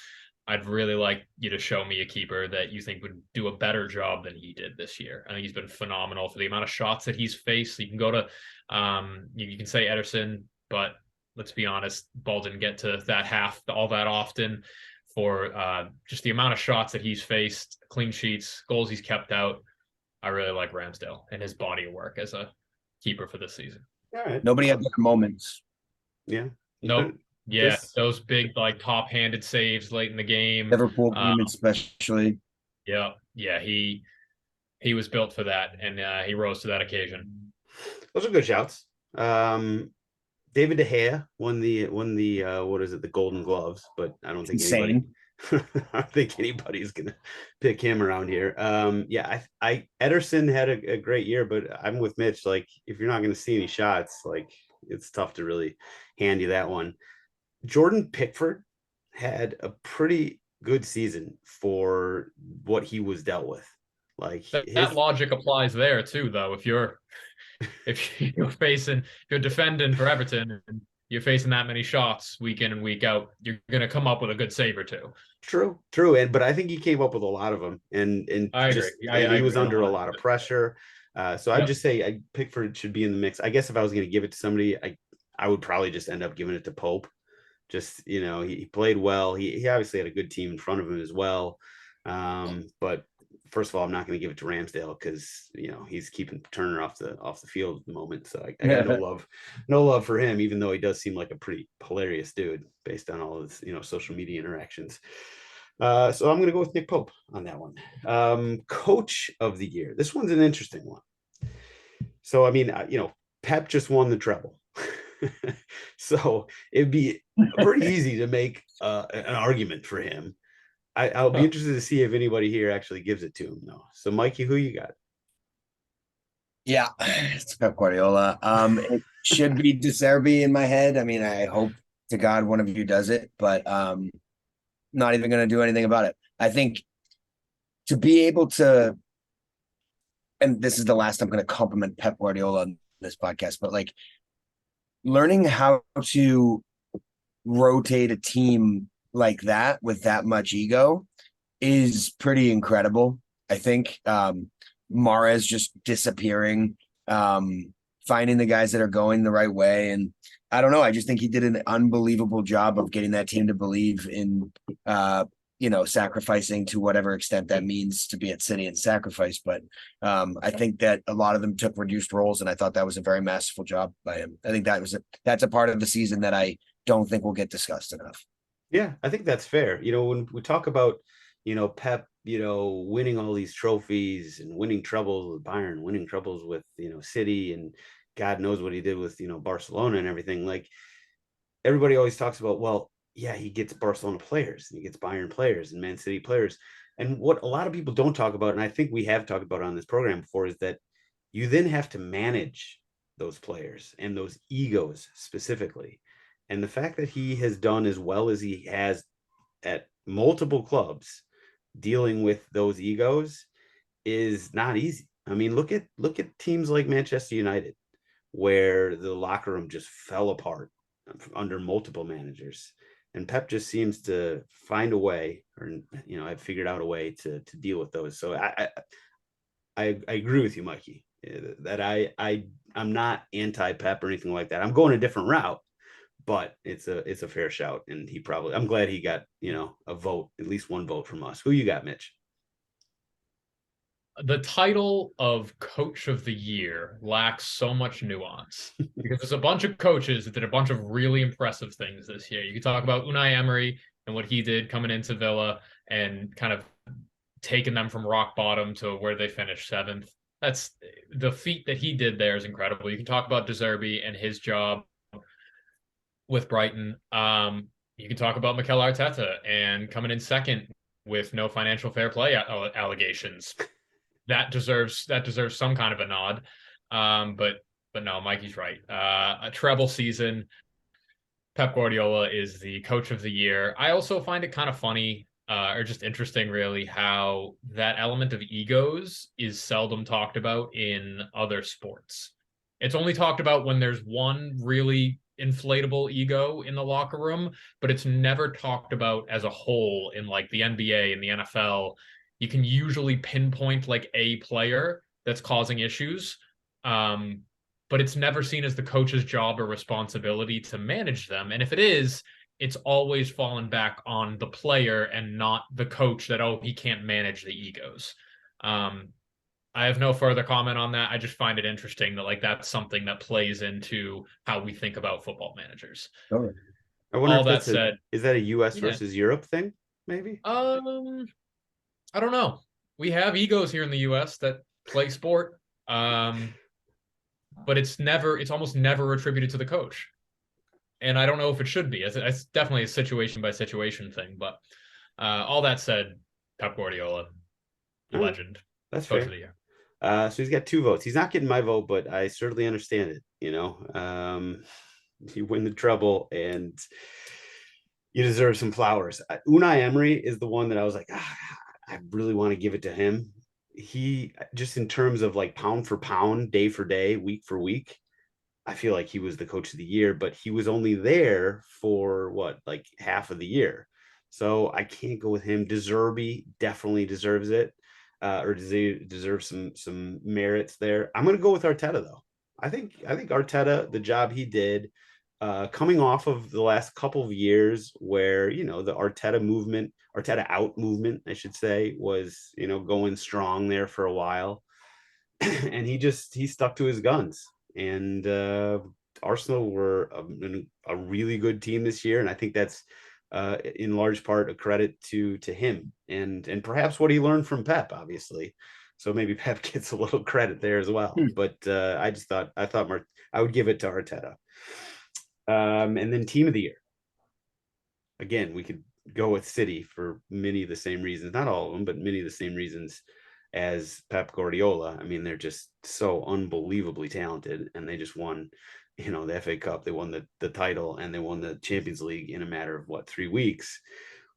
I'd really like you to show me a keeper that you think would do a better job than he did this year. I think he's been phenomenal for the amount of shots that he's faced. You can go to, you can say Ederson, but let's be honest, ball didn't get to that half all that often. For just the amount of shots that he's faced, clean sheets, goals he's kept out, I really like Ramsdale and his body of work as a keeper for this season. All right. Nobody had better moments. Yeah. Nope. Yeah, those big like top-handed saves late in the game. Liverpool game especially. Yeah, he was built for that, and he rose to that occasion. Those are good shouts. David De Gea won the what is it, the Golden Gloves, but I don't think anybody's gonna pick him around here. I Ederson had a great year, but I'm with Mitch. Like, if you're not gonna see any shots, like, it's tough to really hand you that one. Jordan Pickford had a pretty good season for what he was dealt with. Like, that logic applies there too, though. If you're defending for Everton and you're facing that many shots week in and week out, you're gonna come up with a good save or two. True, but I think he came up with a lot of them, and I agree. He was under a lot of pressure. So I'd just say Pickford should be in the mix. I guess if I was going to give it to somebody, I would probably just end up giving it to Pope. Just, he played well. He obviously had a good team in front of him as well. But first of all, I'm not going to give it to Ramsdale because he's keeping Turner off the field at the moment. So I got no love for him, even though he does seem like a pretty hilarious dude based on all his social media interactions. So I'm going to go with Nick Pope on that one. Coach of the year. This one's an interesting one. So, I mean, Pep just won the treble. So it'd be pretty easy to make an argument for him. I'll be interested to see if anybody here actually gives it to him, though. So, Mikey, who you got? Yeah, it's Pep Guardiola. It should be De Zerbi in my head. I mean, I hope to God one of you does it, but not even going to do anything about it. I think to be able to, and this is the last I'm going to compliment Pep Guardiola on this podcast, but like learning how to rotate a team like that with that much ego is pretty incredible. I think Mahrez just disappearing, finding the guys that are going the right way. And I don't know, I just think he did an unbelievable job of getting that team to believe in, sacrificing to whatever extent that means to be at City and sacrifice. But I think that a lot of them took reduced roles, and I thought that was a very masterful job by him. I think that's a part of the season that I don't think will get discussed enough. Yeah, I think that's fair. When we talk about, Pep, winning all these trophies and winning troubles with Bayern, winning troubles with, City, and God knows what he did with, Barcelona and everything. Like, everybody always talks about, well, yeah, he gets Barcelona players and he gets Bayern players and Man City players. And what a lot of people don't talk about, and I think we have talked about on this program before, is that you then have to manage those players and those egos specifically. And the fact that he has done as well as he has at multiple clubs dealing with those egos is not easy. I mean, look at teams like Manchester United, where the locker room just fell apart under multiple managers. And Pep just seems to find a way, or I've figured out a way to deal with those. So I agree with you, Mikey, that I'm not anti-Pep or anything like that. I'm going a different route, but it's a fair shout, and I'm glad he got a vote, at least one vote from us. Who you got, Mitch? The title of Coach of the Year lacks so much nuance because there's a bunch of coaches that did a bunch of really impressive things this year. You can talk about Unai Emery and what he did coming into Villa and kind of taking them from rock bottom to where they finished 7th. That's the feat that he did there is incredible. You can talk about De Zerbi and his job with Brighton. You can talk about Mikel Arteta and coming in second with no financial fair play allegations. That deserves some kind of a nod. But no, Mikey's right. A treble season. Pep Guardiola is the coach of the year. I also find it kind of funny, or just interesting, really, how that element of egos is seldom talked about in other sports. It's only talked about when there's one really inflatable ego in the locker room, but it's never talked about as a whole in like the NBA and the NFL. You can usually pinpoint like a player that's causing issues, but it's never seen as the coach's job or responsibility to manage them. And if it is, it's always fallen back on the player and not the coach that, oh, he can't manage the egos. I have no further comment on that. I just find it interesting that like that's something that plays into how we think about football managers. Sure. I wonder All if that said, is that a US versus Europe thing? Maybe. I don't know. We have egos here in the US that play sport. But it's almost never attributed to the coach. And I don't know if it should be. It's definitely a situation by situation thing. But all that said, Pep Guardiola, legend. That's coach fair. of the year. So he's got 2 votes. He's not getting my vote, but I certainly understand it. You win the treble and you deserve some flowers. Unai Emery is the one that I was like, I really want to give it to him. He just in terms of like pound for pound, day for day, week for week, I feel like he was the coach of the year, but he was only there for like half of the year. So I can't go with him. De Zerbi definitely deserves it. Or does he deserve some merits there? I'm going to go with Arteta though. I think Arteta, the job he did, coming off of the last couple of years where the Arteta out movement, I should say, was going strong there for a while, and he stuck to his guns. And Arsenal were a really good team this year, and I think that's in large part a credit to him and perhaps what he learned from Pep, obviously. So maybe Pep gets a little credit there as well. But I thought I would give it to Arteta. And then team of the year. Again, we could go with City for many of the same reasons, not all of them, but many of the same reasons as Pep Guardiola. I mean, they're just so unbelievably talented, and they just won, the FA Cup. They won the title, and they won the Champions League in a matter of 3 weeks,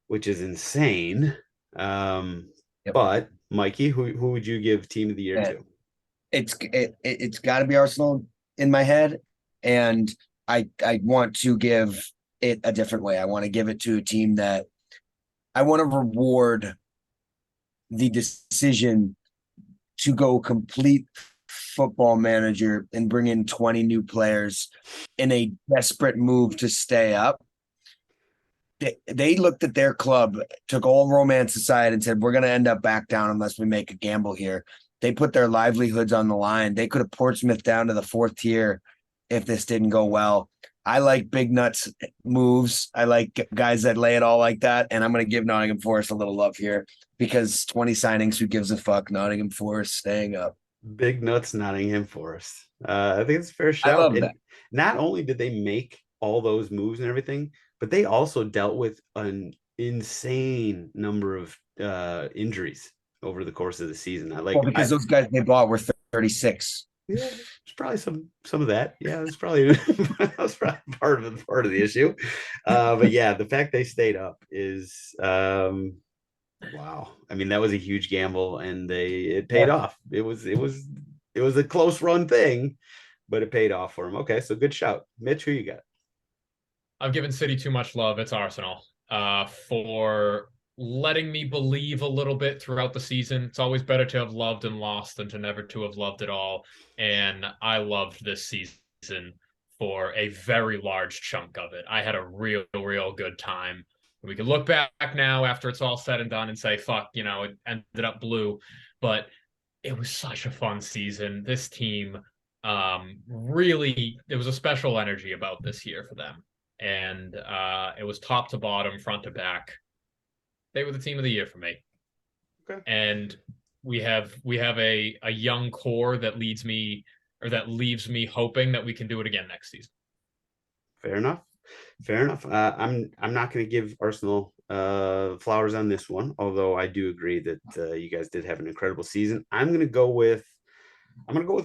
which is insane. But Mikey, who would you give team of the year to? It's got to be Arsenal in my head, and I want to give it a different way. I want to give it to a team that I want to reward the decision to go complete football manager and bring in 20 new players in a desperate move to stay up. They looked at their club, took all romance aside, and said, we're going to end up back down unless we make a gamble here. They put their livelihoods on the line. They could have Portsmouth down to the 4th tier if this didn't go well. I like big nuts moves. I like guys that lay it all like that. And I'm going to give Nottingham Forest a little love here because 20 signings, who gives a fuck? Nottingham Forest staying up. Big nuts, Nottingham Forest. I think it's a fair shout. I love that. Not only did they make all those moves and everything, but they also dealt with an insane number of injuries over the course of the season. Because those guys they bought were 36. Yeah, there's probably some of that. Yeah, that's probably part of the issue. But yeah, the fact they stayed up is wow. I mean, that was a huge gamble, and it paid off. It was a close run thing, but it paid off for them. Okay, so good shout, Mitch. Who you got? I've given City too much love. It's Arsenal for letting me believe a little bit throughout the season. It's always better to have loved and lost than to never to have loved at all. And I loved this season for a very large chunk of it. I had a real good time. We can look back now after it's all said and done and say, fuck, it ended up blue. But it was such a fun season. This team really, there was a special energy about this year for them. And it was top to bottom, front to back. They were the team of the year for me. Okay. And we have a young core that leaves me hoping that we can do it again next season. Fair enough. I'm not going to give Arsenal flowers on this one, although I do agree that you guys did have an incredible season. I'm going to go with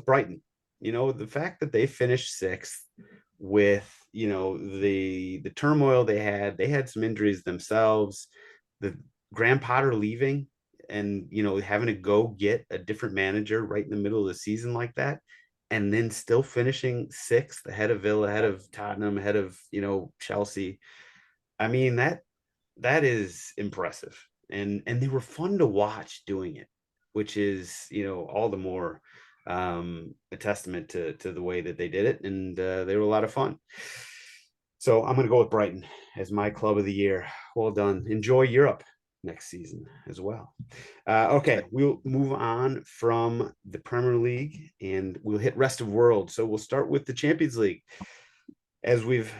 Brighton. The fact that they finished 6th with the turmoil they had some injuries themselves, the Graham Potter leaving, and having to go get a different manager right in the middle of the season like that, and then still finishing 6th ahead of Villa, ahead of Tottenham, ahead of Chelsea. I mean, that is impressive, and they were fun to watch doing it, which is all the more a testament to the way that they did it, and they were a lot of fun. So I'm going to go with Brighton as my club of the year. Well done. Enjoy Europe next season as well. Okay, we'll move on from the Premier League and we'll hit rest of world. So we'll start with the Champions League. As we've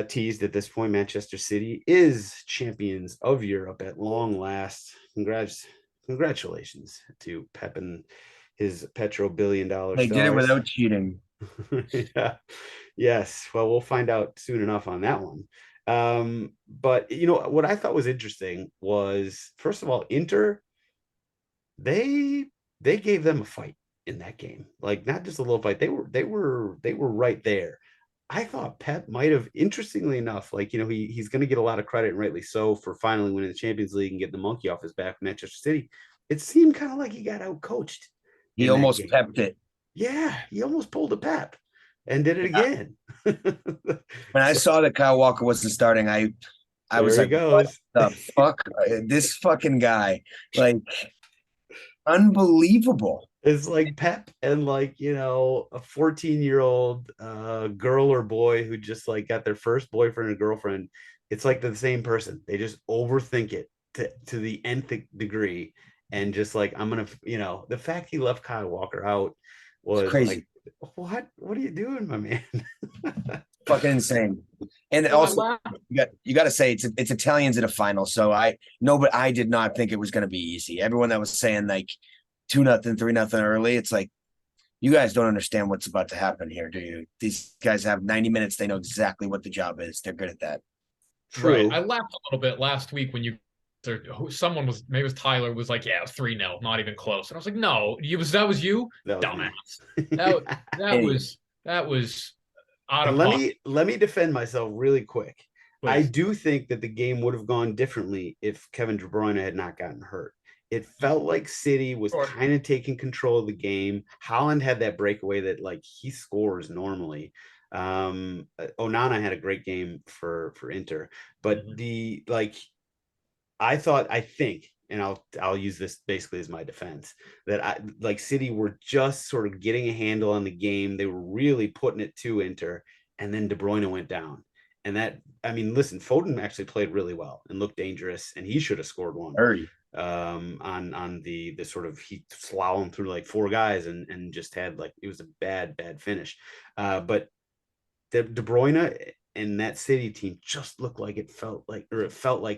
teased at this point, Manchester City is champions of Europe at long last. Congratulations to Pep and his petro-billion-dollar They stars. did it without cheating. Yeah. Yes. Well, we'll find out soon enough on that one. But what I thought was interesting was, first of all, Inter, they gave them a fight in that game. Like, not just a little fight. They were right there. I thought Pep might have, interestingly enough, he's going to get a lot of credit, and rightly so, for finally winning the Champions League and getting the monkey off his back with Manchester City. It seemed kind of like he got out coached. He almost pepped it. Yeah, he almost pulled a Pep and did it again. When I saw that Kyle Walker wasn't starting, I was like, what the fuck? This fucking guy. Like, unbelievable. It's like Pep and a 14-year-old girl or boy who just got their first boyfriend or girlfriend. It's like the same person. They just overthink it to the nth degree. And just I'm going to, the fact he left Kyle Walker out was crazy. What are you doing, my man? fucking insane. And Well, I also, laugh. you got to say it's Italians in a final. So but I did not think it was going to be easy. Everyone that was saying like 2-0, 3-0 early, it's like, you guys don't understand what's about to happen here, do you? These guys have 90 minutes. They know exactly what the job is. They're good at that. Right. True. I laughed a little bit last week when someone was, maybe it was Tyler, was like, yeah, it was 3-0, not even close. And I was like, no, that was you, That was dumbass. me. That was out And of pocket. let me defend myself really quick. I Please. do think that the game would have gone differently if Kevin De Bruyne had not gotten hurt. It felt like City was Sure. kind of taking control of the game. Haaland had that breakaway that like he scores normally. Onana had a great game for Inter, but the like I think, and I'll use this basically as my defense, that I like City were just sort of getting a handle on the game. They were really putting it to Inter, and then De Bruyne went down. And that, I mean, listen, Foden actually played really well and looked dangerous, and he should have scored one. On the sort of, he slalom through like four guys and just had like, it was a bad finish. But De Bruyne and that City team just looked like it felt like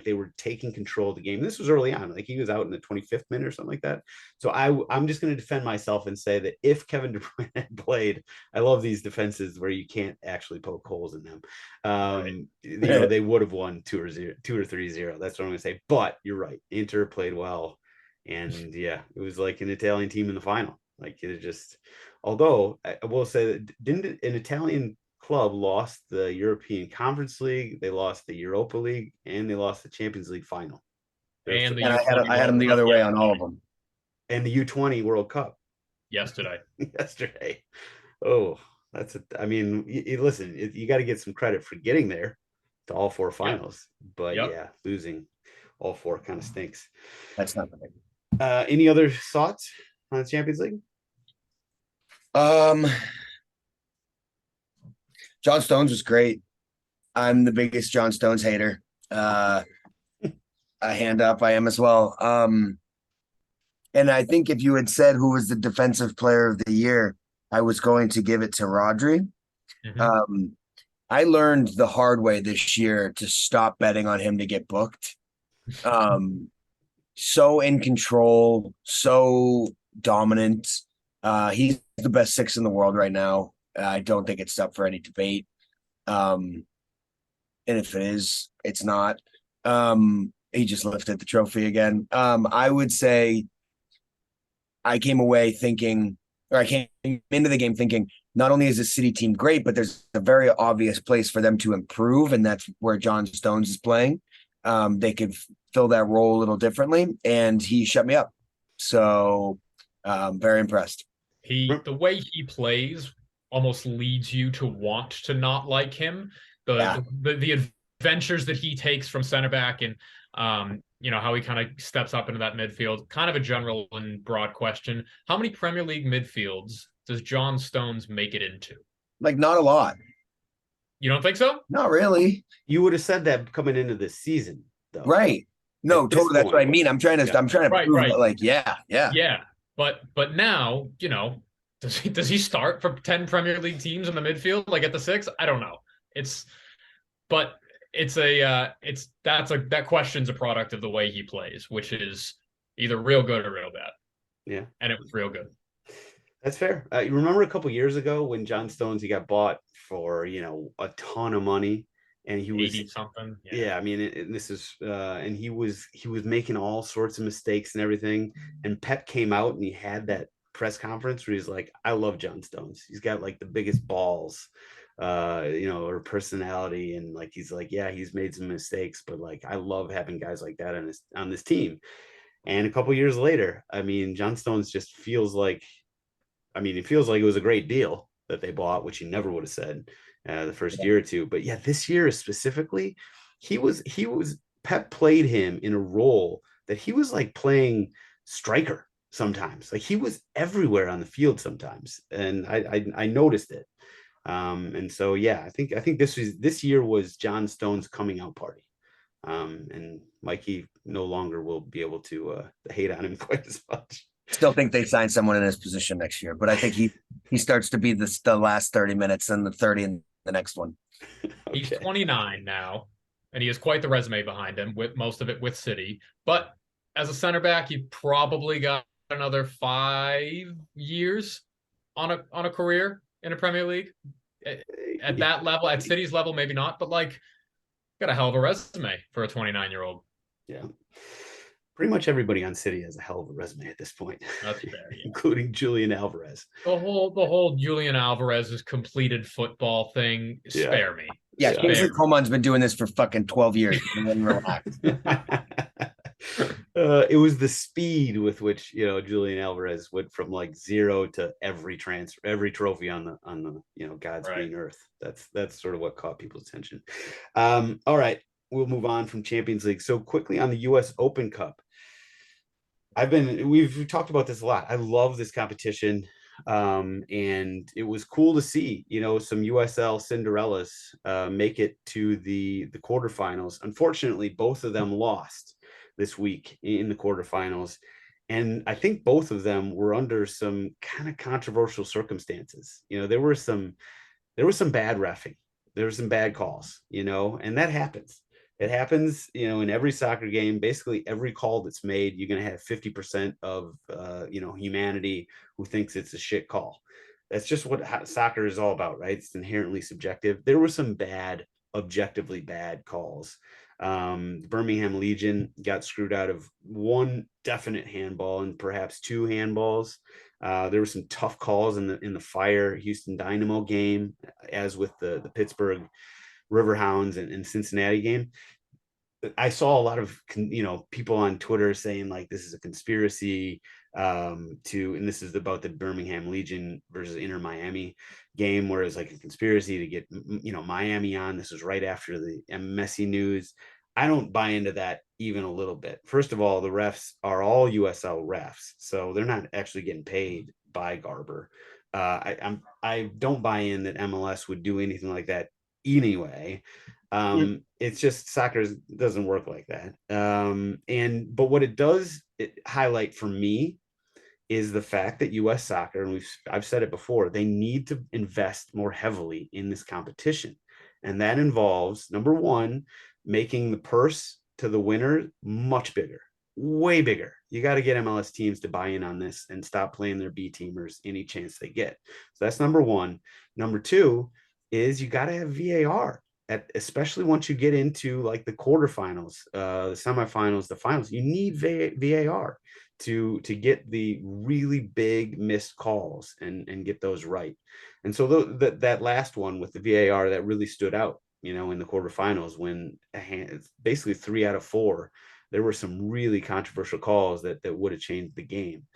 they were taking control of the game. This was early on, like he was out in the 25th minute or something like that. So I'm just going to defend myself and say that if Kevin De Bruyne had played, I love these defenses where you can't actually poke holes in them. Right. You know, they would have won 2 or 3-0. That's what I'm going to say. But you're right, Inter played well, and yeah, it was like an Italian team in the final. Like it just, although I will say that didn't an Italian club lost the European Conference League, they lost the Europa League, and they lost the Champions League final. And the And U20 I had them the World other Cup way on all of them. And the U20 World Cup yesterday. yesterday. Oh, I mean, listen, you got to get some credit for getting there to all four finals. But yeah, losing all four kind of stinks. That's not the thing. Any other thoughts on the Champions League? John Stones was great. I'm the biggest John Stones hater. A hand up, I am as well. And I think if you had said who was the defensive player of the year, I was going to give it to Rodri. I learned the hard way this year to stop betting on him to get booked. So in control, so dominant. He's the best 6 in the world right now. I don't think it's up for any debate. And if it is, it's not. He just lifted the trophy again. I would say I came away thinking, or I came into the game thinking, not only is the City team great, but there's a very obvious place for them to improve, and that's where John Stones is playing. They could fill that role a little differently, and he shut me up. So very impressed. The way he plays almost leads you to want to not like him. The adventures that he takes from center back, and how he kind of steps up into that midfield. Kind of a general and broad question: how many Premier League midfields does John Stones make it into? Like, not a lot. You don't think so? Not really. You would have said that coming into this season, though. Right. No, totally. That's what I mean. I'm trying to prove that, like, yeah. But now, does he start for 10 Premier League teams in the midfield, like at the 6? I don't know. That question's a product of the way he plays, which is either real good or real bad. Yeah. And it was real good. That's fair. You remember a couple years ago when John Stones, he got bought for, a ton of money, and he was 80 something. Yeah. I mean, and he was making all sorts of mistakes and everything. And Pep came out and he had that press conference where he's like, I love John Stones. He's got like the biggest balls, or personality. And like, he's like, yeah, he's made some mistakes, but like, I love having guys like that on this team. And a couple years later, I mean, John Stones just feels like, it feels like it was a great deal that they bought, which he never would have said the first year or two. But yeah, this year specifically, Pep played him in a role that he was like playing striker sometimes. Like he was everywhere on the field sometimes, and I noticed it. And so yeah, I think this year was John Stone's coming out party. And Mikey no longer will be able to hate on him quite as much. Still think they sign someone in his position next year, but I think he starts to be the last 30 minutes and the 30 in the next one. He's Okay. 29 now, and he has quite the resume behind him, with most of it with City. But as a center back, he probably got another 5 years on a career in a Premier League. At that level, at City's level, maybe not, but like, got a hell of a resume for a 29-year-old. Yeah. Pretty much everybody on City has a hell of a resume at this point. That's fair, yeah. Including Julian Alvarez. The whole Julian Alvarez's completed football thing. Yeah. Spare me. Yeah, Spare Kingsley me. Coman's been doing this for fucking 12 years. Relax. It was the speed with which Julian Alvarez went from like zero to every trophy on the God's green earth. That's sort of what caught people's attention. All right, we'll move on from Champions League. So quickly on the US Open Cup. We've talked about this a lot. I love this competition. And it was cool to see, some USL Cinderellas make it to the quarterfinals. Unfortunately, both of them lost this week in the quarterfinals. And I think both of them were under some kind of controversial circumstances. There was some bad reffing. There were some bad calls, and that happens. It happens, in every soccer game. Basically, every call that's made, you're going to have 50% of, humanity who thinks it's a shit call. That's just what soccer is all about, right? It's inherently subjective. There were some objectively bad calls. Birmingham Legion got screwed out of one definite handball and perhaps two handballs. There were some tough calls in the Fire Houston Dynamo game, as with the Pittsburgh Riverhounds and Cincinnati game. I saw a lot of people on Twitter saying like this is a conspiracy and this is about the Birmingham Legion versus Inter Miami game, where it's like a conspiracy to get Miami on. This was right after the Messi news. I don't buy into that even a little bit. First of all, the refs are all USL refs, so they're not actually getting paid by Garber. I don't buy in that MLS would do anything like that anyway. It's just soccer doesn't work like that. But what it does highlight for me is the fact that US soccer, and I've said it before, they need to invest more heavily in this competition. And that involves, number one, making the purse to the winner much bigger, way bigger. You got to get MLS teams to buy in on this and stop playing their B teamers any chance they get. So that's number one. Number two is you got to have VAR. Especially once you get into like the quarterfinals, the semifinals, the finals, you need VAR to get the really big missed calls and get those right. And so that last one with the VAR, that really stood out, in the quarterfinals, when basically 3 out of 4, there were some really controversial calls that would have changed the game.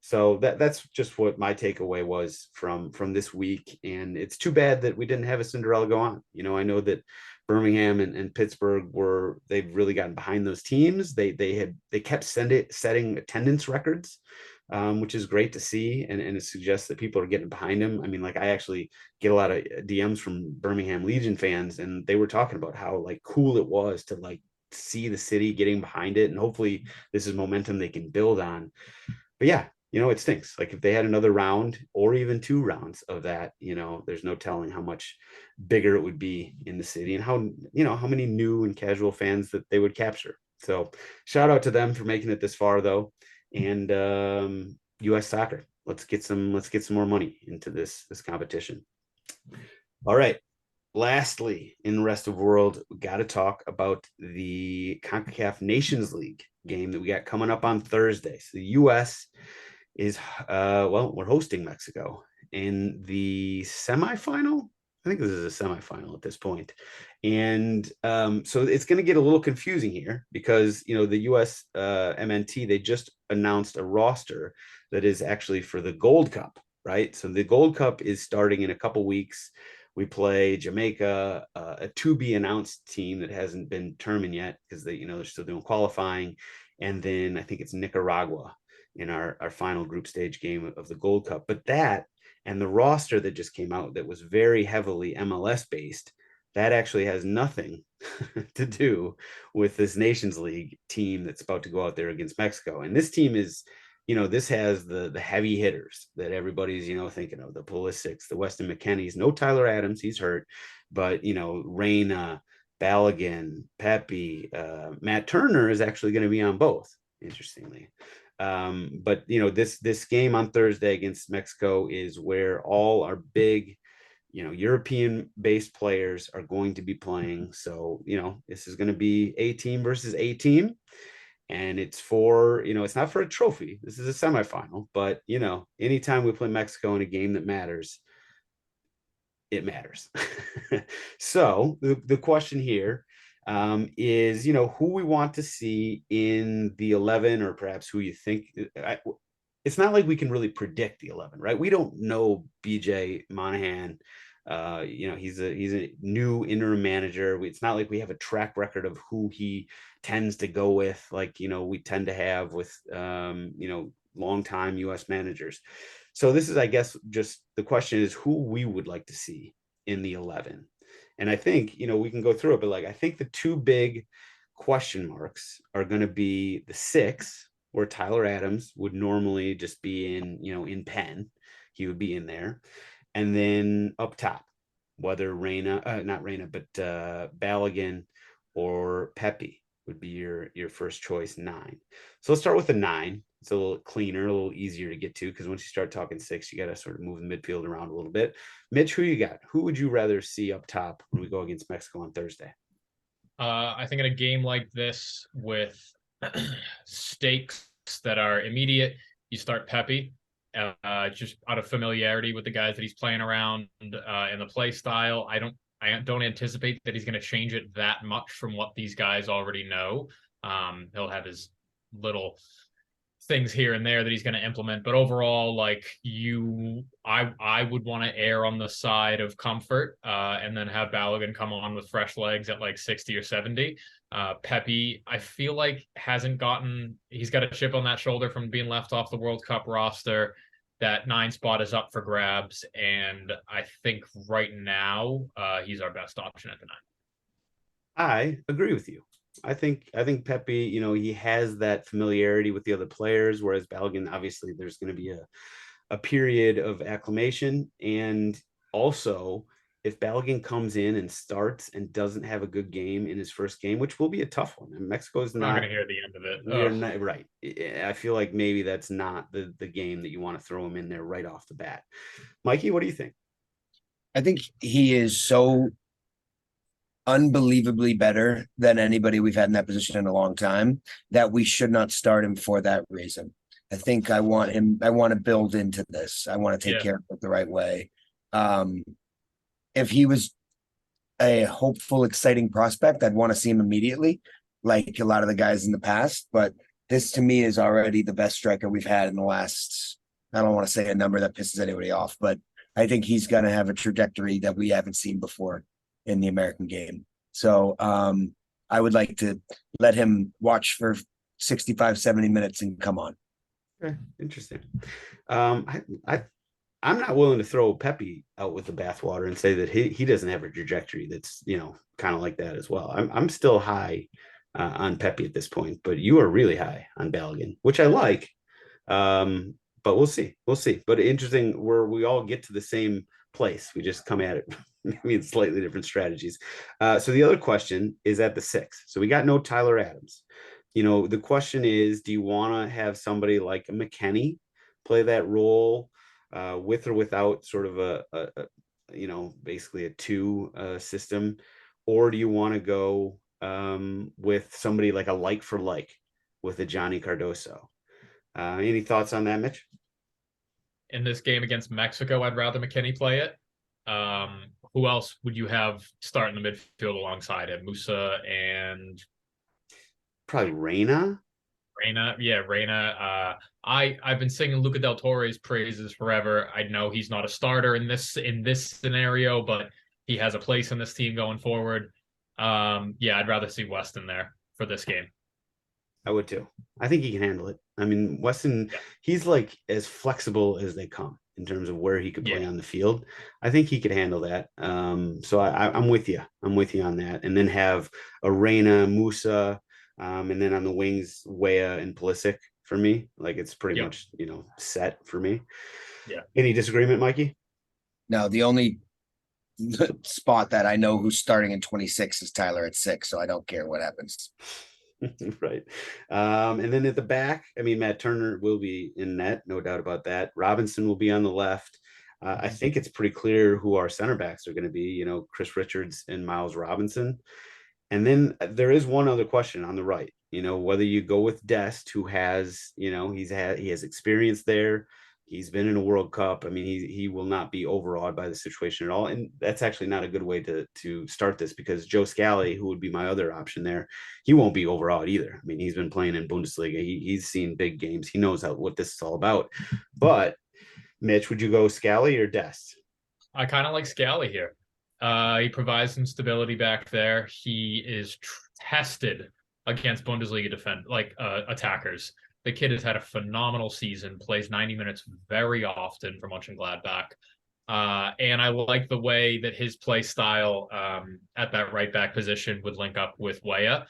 So that's just what my takeaway was from this week. And it's too bad that we didn't have a Cinderella go on. I know that Birmingham and Pittsburgh they've really gotten behind those teams. They kept setting attendance records, which is great to see. And it suggests that people are getting behind them. I mean, like, I actually get a lot of DMs from Birmingham Legion fans, and they were talking about how like cool it was to like see the city getting behind it. And hopefully this is momentum they can build on. But yeah, it stinks. Like, if they had another round or even 2 rounds of that, there's no telling how much bigger it would be in the city, and how many new and casual fans that they would capture. So shout out to them for making it this far, though. And US soccer, let's get some more money into this competition. All right. Lastly, in the rest of the world, we got to talk about the CONCACAF Nations League game that we got coming up on Thursday. So the US is we're hosting Mexico in the semifinal. I think this is a semifinal at this point. And so it's going to get a little confusing here because, the USMNT, they just announced a roster that is actually for the Gold Cup, right? So the Gold Cup is starting in a couple weeks. We play Jamaica, a to be announced team that hasn't been determined yet because they're still doing qualifying. And then I think it's Nicaragua in our final group stage game of the Gold Cup. But that and the roster that just came out that was very heavily MLS based, that actually has nothing to do with this Nations League team that's about to go out there against Mexico. And this team is this has the heavy hitters that everybody's, thinking of, the Pulisics, the Weston McKennies, no Tyler Adams, he's hurt, but, Reyna, Balogun, Pepe, Matt Turner is actually going to be on both, interestingly. But this game on Thursday against Mexico is where all our big, European based players are going to be playing. So, this is going to be a team versus a team. And it's for, it's not for a trophy. This is a semifinal, but, anytime we play Mexico in a game that matters, it matters. So the question here is, who we want to see in the 11, or perhaps who you think. It's not like we can really predict the 11, right? We don't know BJ Monahan. He's a new interim manager. It's not like we have a track record of who he tends to go with, like, we tend to have with, longtime U.S. managers. So this is, I guess, just the question is who we would like to see in the 11. And I think, we can go through it, but I think the two big question marks are going to be the 6, where Tyler Adams would normally just be in pen. He would be in there. And then up top, whether not Reyna, but Balogun or Pepe would be your first choice 9. So let's start with the 9. It's a little cleaner, a little easier to get to, because once you start talking 6, you got to sort of move the midfield around a little bit. Mitch, who you got? Who would you rather see up top when we go against Mexico on Thursday? I think in a game like this with stakes that are immediate, you start Pepe, just out of familiarity with the guys that he's playing around in the play style. I don't anticipate that he's going to change it that much from what these guys already know. He'll have his little things here and there that he's going to implement, but overall, I would want to err on the side of comfort, and then have Balogun come on with fresh legs at 60 or 70. Pepe, I feel like he's got a chip on that shoulder from being left off the World Cup roster. That 9 spot is up for grabs, and I think right now he's our best option at the 9. I agree with you. I think Pepe, he has that familiarity with the other players, whereas Balogun, obviously, there's going to be a period of acclimation. And also, if Balogun comes in and starts and doesn't have a good game in his first game, which will be a tough one, and Mexico's not going to hear the end of it. We're not right. I feel like maybe that's not the game that you want to throw him in there right off the bat. Mikey, what do you think? I think he is so unbelievably better than anybody we've had in that position in a long time that we should not start him for that reason. I think I want to build into this. I want to take care of it the right way. If he was a hopeful, exciting prospect, I'd want to see him immediately, like a lot of the guys in the past. But this, to me, is already the best striker we've had in the last, I don't want to say a number that pisses anybody off, but I think he's going to have a trajectory that we haven't seen before in the American game. So I would like to let him watch for 65, 70 minutes and come on. Okay, interesting. I'm not willing to throw Pepe out with the bathwater and say that he doesn't have a trajectory that's, kind of like that as well. I'm still high on Pepe at this point, but you are really high on Balogun, which I like. But we'll see. But interesting, where we all get to the same place. We just come at it maybe in slightly different strategies. So the other question is at the 6. So we got no Tyler Adams. The question is, do you want to have somebody like a McKennie play that role with or without sort of a basically a 2 system, or do you want to go with somebody like a like for like with a Johnny Cardoso? Any thoughts on that, Mitch? In this game against Mexico, I'd rather McKennie play it. Who else would you have start in the midfield alongside him? Musa and probably Reyna. Reyna. I've been singing Luca Del Torre's praises forever. I know he's not a starter in this scenario, but he has a place in this team going forward. I'd rather see Weston there for this game. I would too. I think he can handle it. I mean, Weston, he's like as flexible as they come in terms of where he could play on the field. I think he could handle that. So I'm with you. I'm with you on that. And then have a Reyna, Musa, and then on the wings, Weah and Pulisic. for me. Like it's pretty Yep. much, set for me. Yeah. Any disagreement, Mikey? No, the only spot that I know who's starting in 26 is Tyler at 6, so I don't care what happens. Right. And then at the back, I mean, Matt Turner will be in net, no doubt about that. Robinson will be on the left. I think it's pretty clear who our center backs are going to be, Chris Richards and Miles Robinson. And then there is one other question on the right, whether you go with Dest, who has, he has experience there. He's been in a World Cup. I mean, he will not be overawed by the situation at all. And that's actually not a good way to start this, because Joe Scally, who would be my other option there, he won't be overawed either. I mean, he's been playing in Bundesliga. He's seen big games. He knows what this is all about. But Mitch, would you go Scally or Dest? I kind of like Scally here. He provides some stability back there. He is tested against Bundesliga attackers. The kid has had a phenomenal season, plays 90 minutes very often for Mönchengladbach. And I like the way that his play style at that right back position would link up with Weah.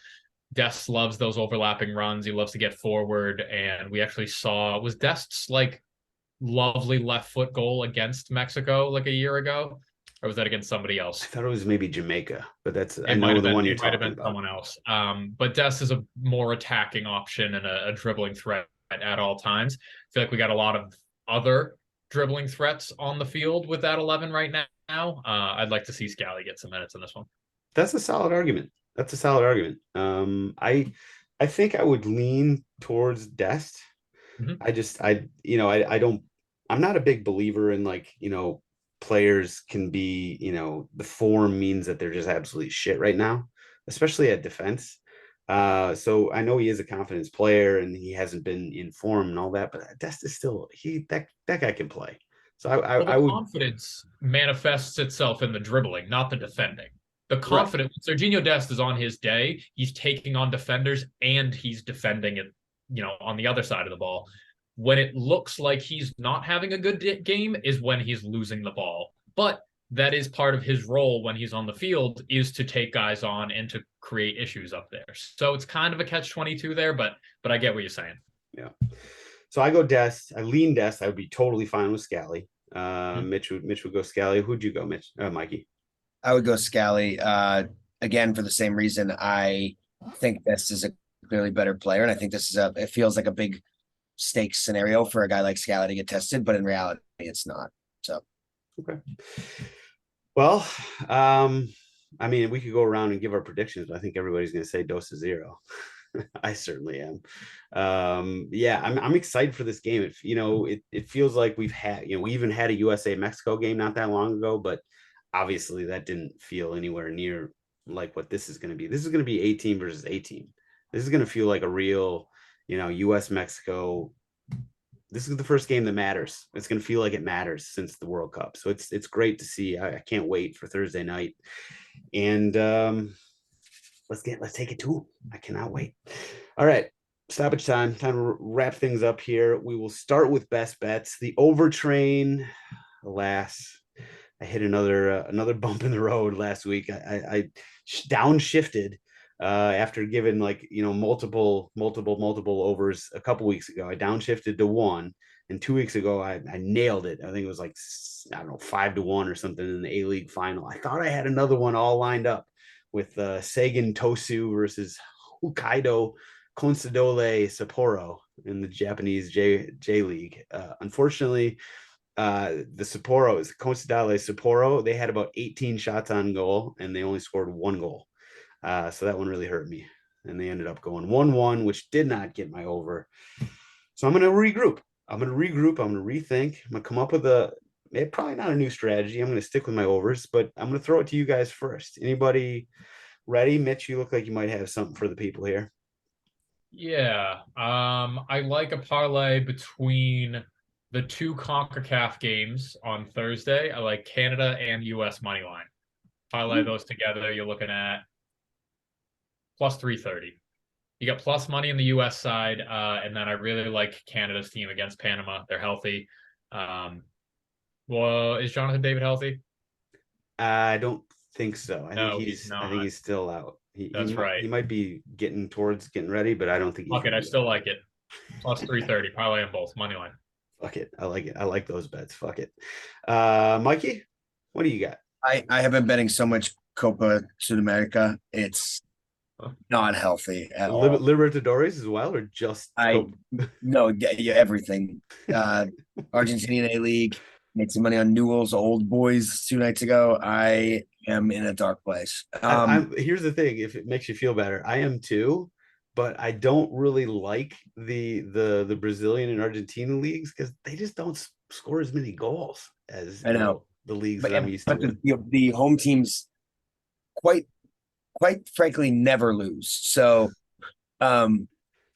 Dest loves those overlapping runs. He loves to get forward. And we actually saw, was Dest's lovely left foot goal against Mexico like a year ago? Or was that against somebody else? I thought it was maybe Jamaica, but I know the one you're talking about. Someone else. But Dest is a more attacking option and a dribbling threat at all times. I feel like we got a lot of other dribbling threats on the field with that 11 right now. I'd like to see Scally get some minutes in this one. That's a solid argument. I think I would lean towards Dest. Mm-hmm. I'm not a big believer in players can be, the form means that they're just absolutely shit right now, especially at defense. So I know he is a confidence player and he hasn't been in form and all that, but Dest is still that guy can play. So I would. Confidence manifests itself in the dribbling, not the defending. The confidence, right. Serginho Dest is on his day. He's taking on defenders and he's defending it, on the other side of the ball. When it looks like he's not having a good game is when he's losing the ball. But that is part of his role when he's on the field, is to take guys on and to create issues up there. So it's kind of a catch-22 there, but I get what you're saying. Yeah. So I go Dest. I lean Dest. I would be totally fine with Scally. Mitch would go Scally. Who'd you go, Mitch? Mikey? I would go Scally. Again, for the same reason. I think Dest is a clearly better player, and I think it feels like a big stakes scenario for a guy like Scally to get tested, but in reality it's not. So okay. Well, I mean, we could go around and give our predictions, but I think everybody's going to say Dos to 0. I certainly am. Yeah, I'm excited for this game. It feels like we even had a USA Mexico game not that long ago, but obviously that didn't feel anywhere near like what this is going to be. This is going to be 18 versus 18. This is going to feel like a real, US Mexico. This is the first game that matters. It's going to feel like it matters since the World Cup. So it's great to see. I can't wait for Thursday night. And let's take it to them. I cannot wait. All right. Stoppage time. Time to wrap things up here. We will start with best bets. The overtrain, alas, I hit another bump in the road last week. I downshifted after giving multiple overs a couple weeks ago. I downshifted to 1, and 2 weeks ago I nailed it. I think it was 5-1 or something in the A-League final. I thought I had another one all lined up with Sagan Tosu versus Hokkaido Consadole Sapporo in the Japanese J League. Unfortunately, the Consadole Sapporo, they had about 18 shots on goal and they only scored 1 goal. So that one really hurt me. And they ended up going 1-1, which did not get my over. So I'm going to regroup. I'm going to rethink. I'm going to come up with probably not a new strategy. I'm going to stick with my overs, but I'm going to throw it to you guys first. Anybody ready? Mitch, you look like you might have something for the people here. Yeah. I like a parlay between the 2 CONCACAF games on Thursday. I like Canada and US money line. Parlay those together, you're looking at plus 330. You got plus money in the US side, and then I really like Canada's team against Panama. They're healthy. Well, is Jonathan David healthy? I don't think so. I think he's still out. That's right. He might be getting ready, but I don't think. Okay, I still like it. Plus 330, probably on both money line. Fuck it. I like it. I like those bets. Fuck it. Mikey, what do you got? I have been betting so much Copa Sudamerica. It's not healthy at all. Libertadores as well, or just No, yeah, everything. Argentinian A League, made some money on Newell's Old Boys 2 nights ago. I am in a dark place. Here's the thing: if it makes you feel better, I am too, but I don't really like the Brazilian and Argentina leagues because they just don't score as many goals as I know the leagues that I'm used to. The home teams quite frankly never lose. So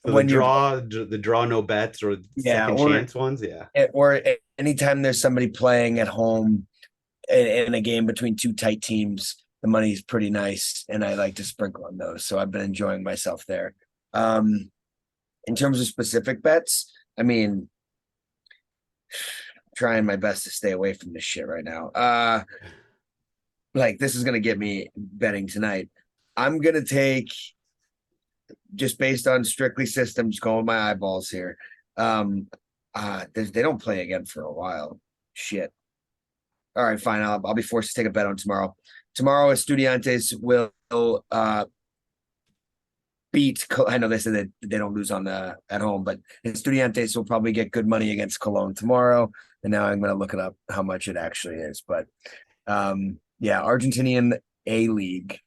So when the draw no bets or second chance ones, or anytime there's somebody playing at home in a game between two tight teams, the money's pretty nice, and I like to sprinkle on those. So I've been enjoying myself there. In terms of specific bets, I mean, trying my best to stay away from this shit right now. Like this is gonna get me betting tonight. I'm gonna take, just based on strictly systems, going with my eyeballs here. They don't play again for a while. Shit. All right, fine. I'll be forced to take a bet on tomorrow. Tomorrow, Estudiantes will beat. I know they said that they don't lose on at home, but Estudiantes will probably get good money against Cologne tomorrow. And now I'm going to look it up how much it actually is. But yeah, Argentinian A League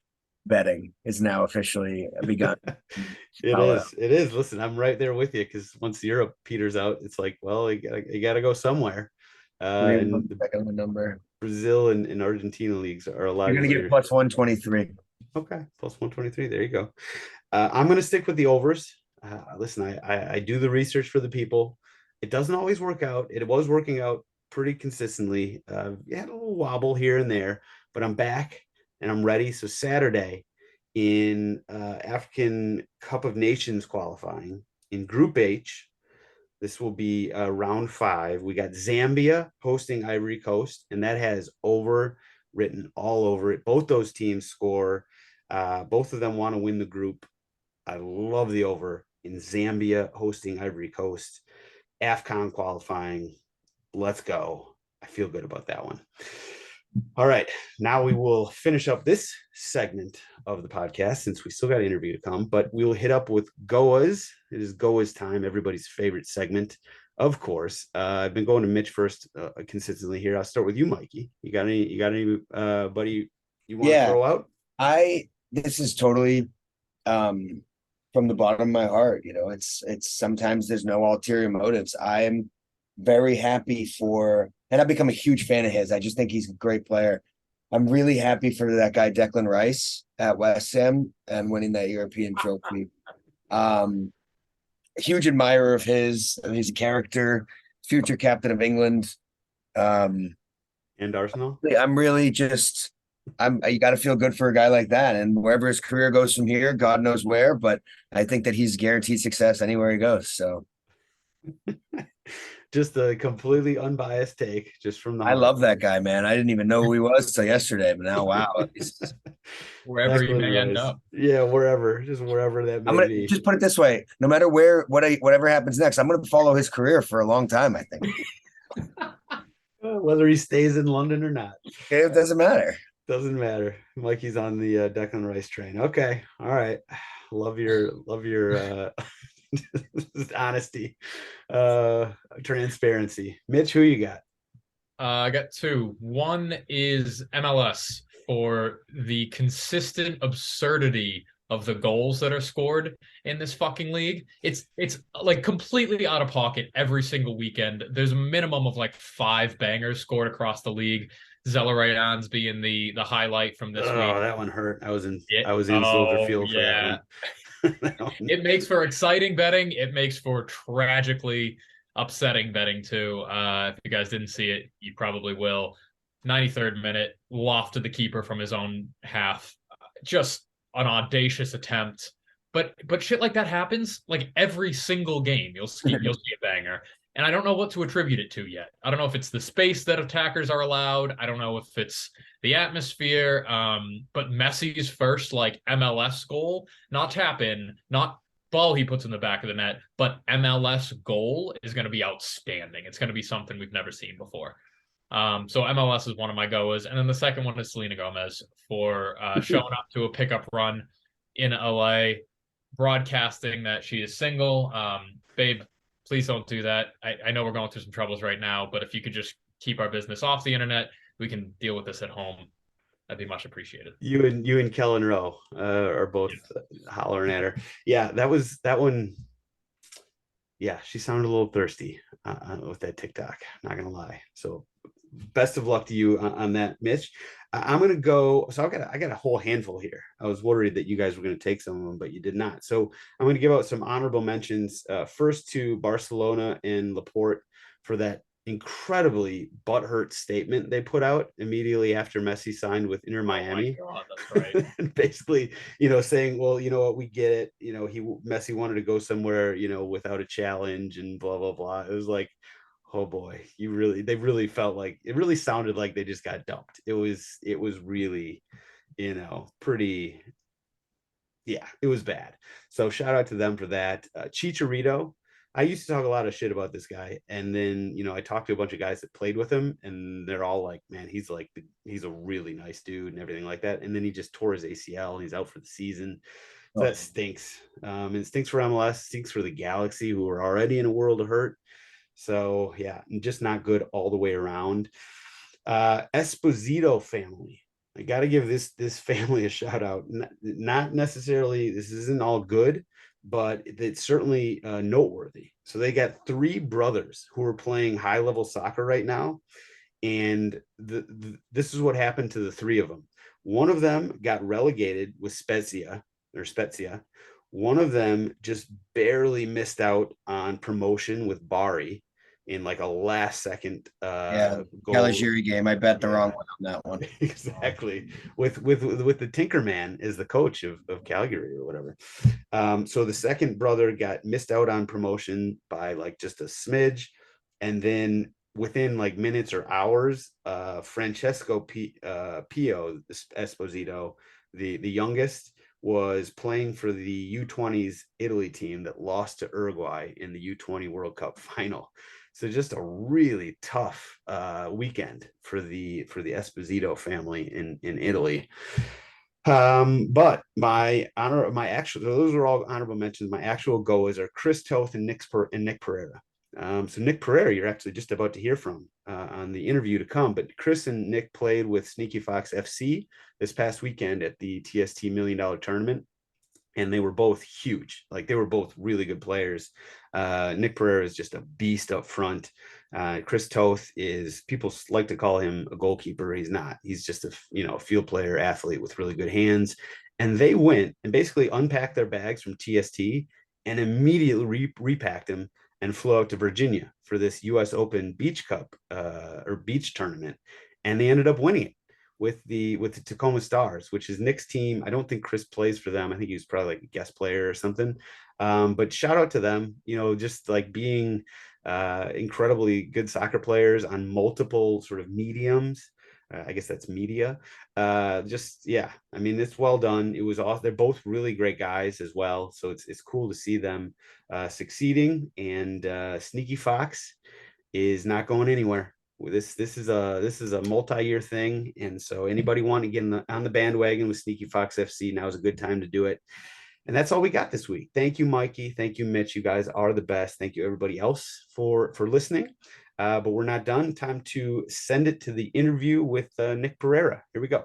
betting is now officially begun. It is. Listen, I'm right there with you because once Europe peters out, it's like, well, you gotta go somewhere. And the number. Brazil and Argentina leagues are a lot. You're gonna get plus 123. Okay, plus 123. There you go. I'm gonna stick with the overs. Listen, I do the research for the people. It doesn't always work out. It was working out pretty consistently. You had a little wobble here and there, but I'm back and I'm ready. So Saturday in African Cup of Nations qualifying in Group H, this will be round 5. We got Zambia hosting Ivory Coast, and that has over written all over it. Both those teams score. Both of them want to win the group. I love the over in Zambia hosting Ivory Coast. AFCON qualifying. Let's go. I feel good about that one. All right. Now we will finish up this segment of the podcast since we still got an interview to come, but we will hit up with GOAWs. It is GOAWs time, everybody's favorite segment, of course. I've been going to Mitch first consistently here. I'll start with you, Mikey. You got any buddy you want to throw out? This is totally from the bottom of my heart. You know, it's sometimes there's no ulterior motives. I am very happy and I've become a huge fan of his. I just think he's a great player. I'm really happy for that guy, Declan Rice at West Ham and winning that European trophy. Huge admirer of his. He's a character, future captain of England. And Arsenal. I'm really just, you got to feel good for a guy like that. And wherever his career goes from here, God knows where, but I think that he's guaranteed success anywhere he goes. So just a completely unbiased take, just from the I love that guy, man. I didn't even know who he was till yesterday, but now, wow. Wherever you may end up. Yeah, wherever that may be. Just put it this way. No matter whatever happens next, I'm going to follow his career for a long time, I think. Whether he stays in London or not. It doesn't matter. Doesn't matter. Mikey's on the Declan Rice train. Okay. All right. Love your honesty, transparency. Mitch, who you got? I got 2. One is MLS for the consistent absurdity of the goals that are scored in this fucking league. It's like completely out of pocket every single weekend. There's a minimum of like 5 bangers scored across the league. Zelarayan's being the highlight from this week. Oh, that one hurt. I was in Soldier Field for that one. It makes for exciting betting. It makes for tragically upsetting betting too. If you guys didn't see it, you probably will. 93rd minute, lofted the keeper from his own half. Just an audacious attempt. But shit like that happens like every single game. You'll see a banger. And I don't know what to attribute it to yet. I don't know if it's the space that attackers are allowed. I don't know if it's the atmosphere. But Messi's first like MLS goal, not tap in, not ball he puts in the back of the net, but MLS goal is going to be outstanding. It's going to be something we've never seen before. So MLS is one of my GOAWs. And then the second one is Selena Gomez for showing up to a pickup run in LA, broadcasting that she is single. Babe, please don't do that. I know we're going through some troubles right now, but if you could just keep our business off the internet, we can deal with this at home. That'd be much appreciated. You and Kellen Rowe are both hollering at her. Yeah, that one. Yeah, she sounded a little thirsty with that TikTok. Not gonna lie. So, best of luck to you on that, Mitch. I'm gonna go. So I got a whole handful here. I was worried that you guys were gonna take some of them, but you did not. So I'm gonna give out some honorable mentions. First to Barcelona and Laporte for that incredibly butthurt statement they put out immediately after Messi signed with Inter Miami. Oh my God, that's right. And basically, saying, well, you know what, we get it. Messi wanted to go somewhere, without a challenge and blah, blah, blah. It was like, oh boy, they really felt like, it really sounded like they just got dumped. It was really, pretty, yeah, it was bad. So shout out to them for that. Chicharito, I used to talk a lot of shit about this guy, and then I talked to a bunch of guys that played with him, and they're all like, "Man, he's a really nice dude," and everything like that. And then he just tore his ACL, and he's out for the season. So that stinks. And it stinks for MLS, stinks for the Galaxy, who are already in a world of hurt. So yeah, just not good all the way around. Esposito family. I got to give this family a shout out. Not necessarily, this isn't all good, but it's certainly noteworthy. So they got 3 brothers who are playing high level soccer right now. And this is what happened to the 3 of them. One of them got relegated with Spezia. One of them just barely missed out on promotion with Bari in like a last second goal. Caligiuri game. I bet the wrong one on that one. Exactly. With the Tinkerman as the coach of Calgary or whatever. So the second brother got missed out on promotion by like just a smidge. And then within like minutes or hours, Francesco Pio Esposito, the youngest, was playing for the U20s Italy team that lost to Uruguay in the U20 World Cup final. So just a really tough weekend for the Esposito family in Italy. But those are all honorable mentions. My actual GOAWs are Chris Toth and Nick Pereira. So Nick Pereira, you're actually just about to hear from on the interview to come. But Chris and Nick played with Sneaky Fox FC this past weekend at the TST $1 Million tournament. And they were both huge. Like, they were both really good players. Nick Pereira is just a beast up front. Chris Toth people like to call him a goalkeeper. He's not. He's just a field player, athlete with really good hands. And they went and basically unpacked their bags from TST and immediately repacked them and flew out to Virginia for this US Open Beach Cup or beach tournament. And they ended up winning it with the Tacoma Stars, which is Nick's team. I don't think Chris plays for them. I think he was probably like a guest player or something. But shout out to them, just like being incredibly good soccer players on multiple sort of mediums. I guess that's media. Yeah, I mean, it's well done. It was awesome. They're both really great guys as well. So it's cool to see them succeeding. And Sneaky Fox is not going anywhere. This is a multi-year thing, and so anybody want to get on the bandwagon with Sneaky Fox FC, now is a good time to do it. And that's all we got this week. Thank you, Mikey. Thank you, Mitch. You guys are the best. Thank you, everybody else, for listening. But we're not done. Time to send it to the interview with Nick Pereira. Here we go.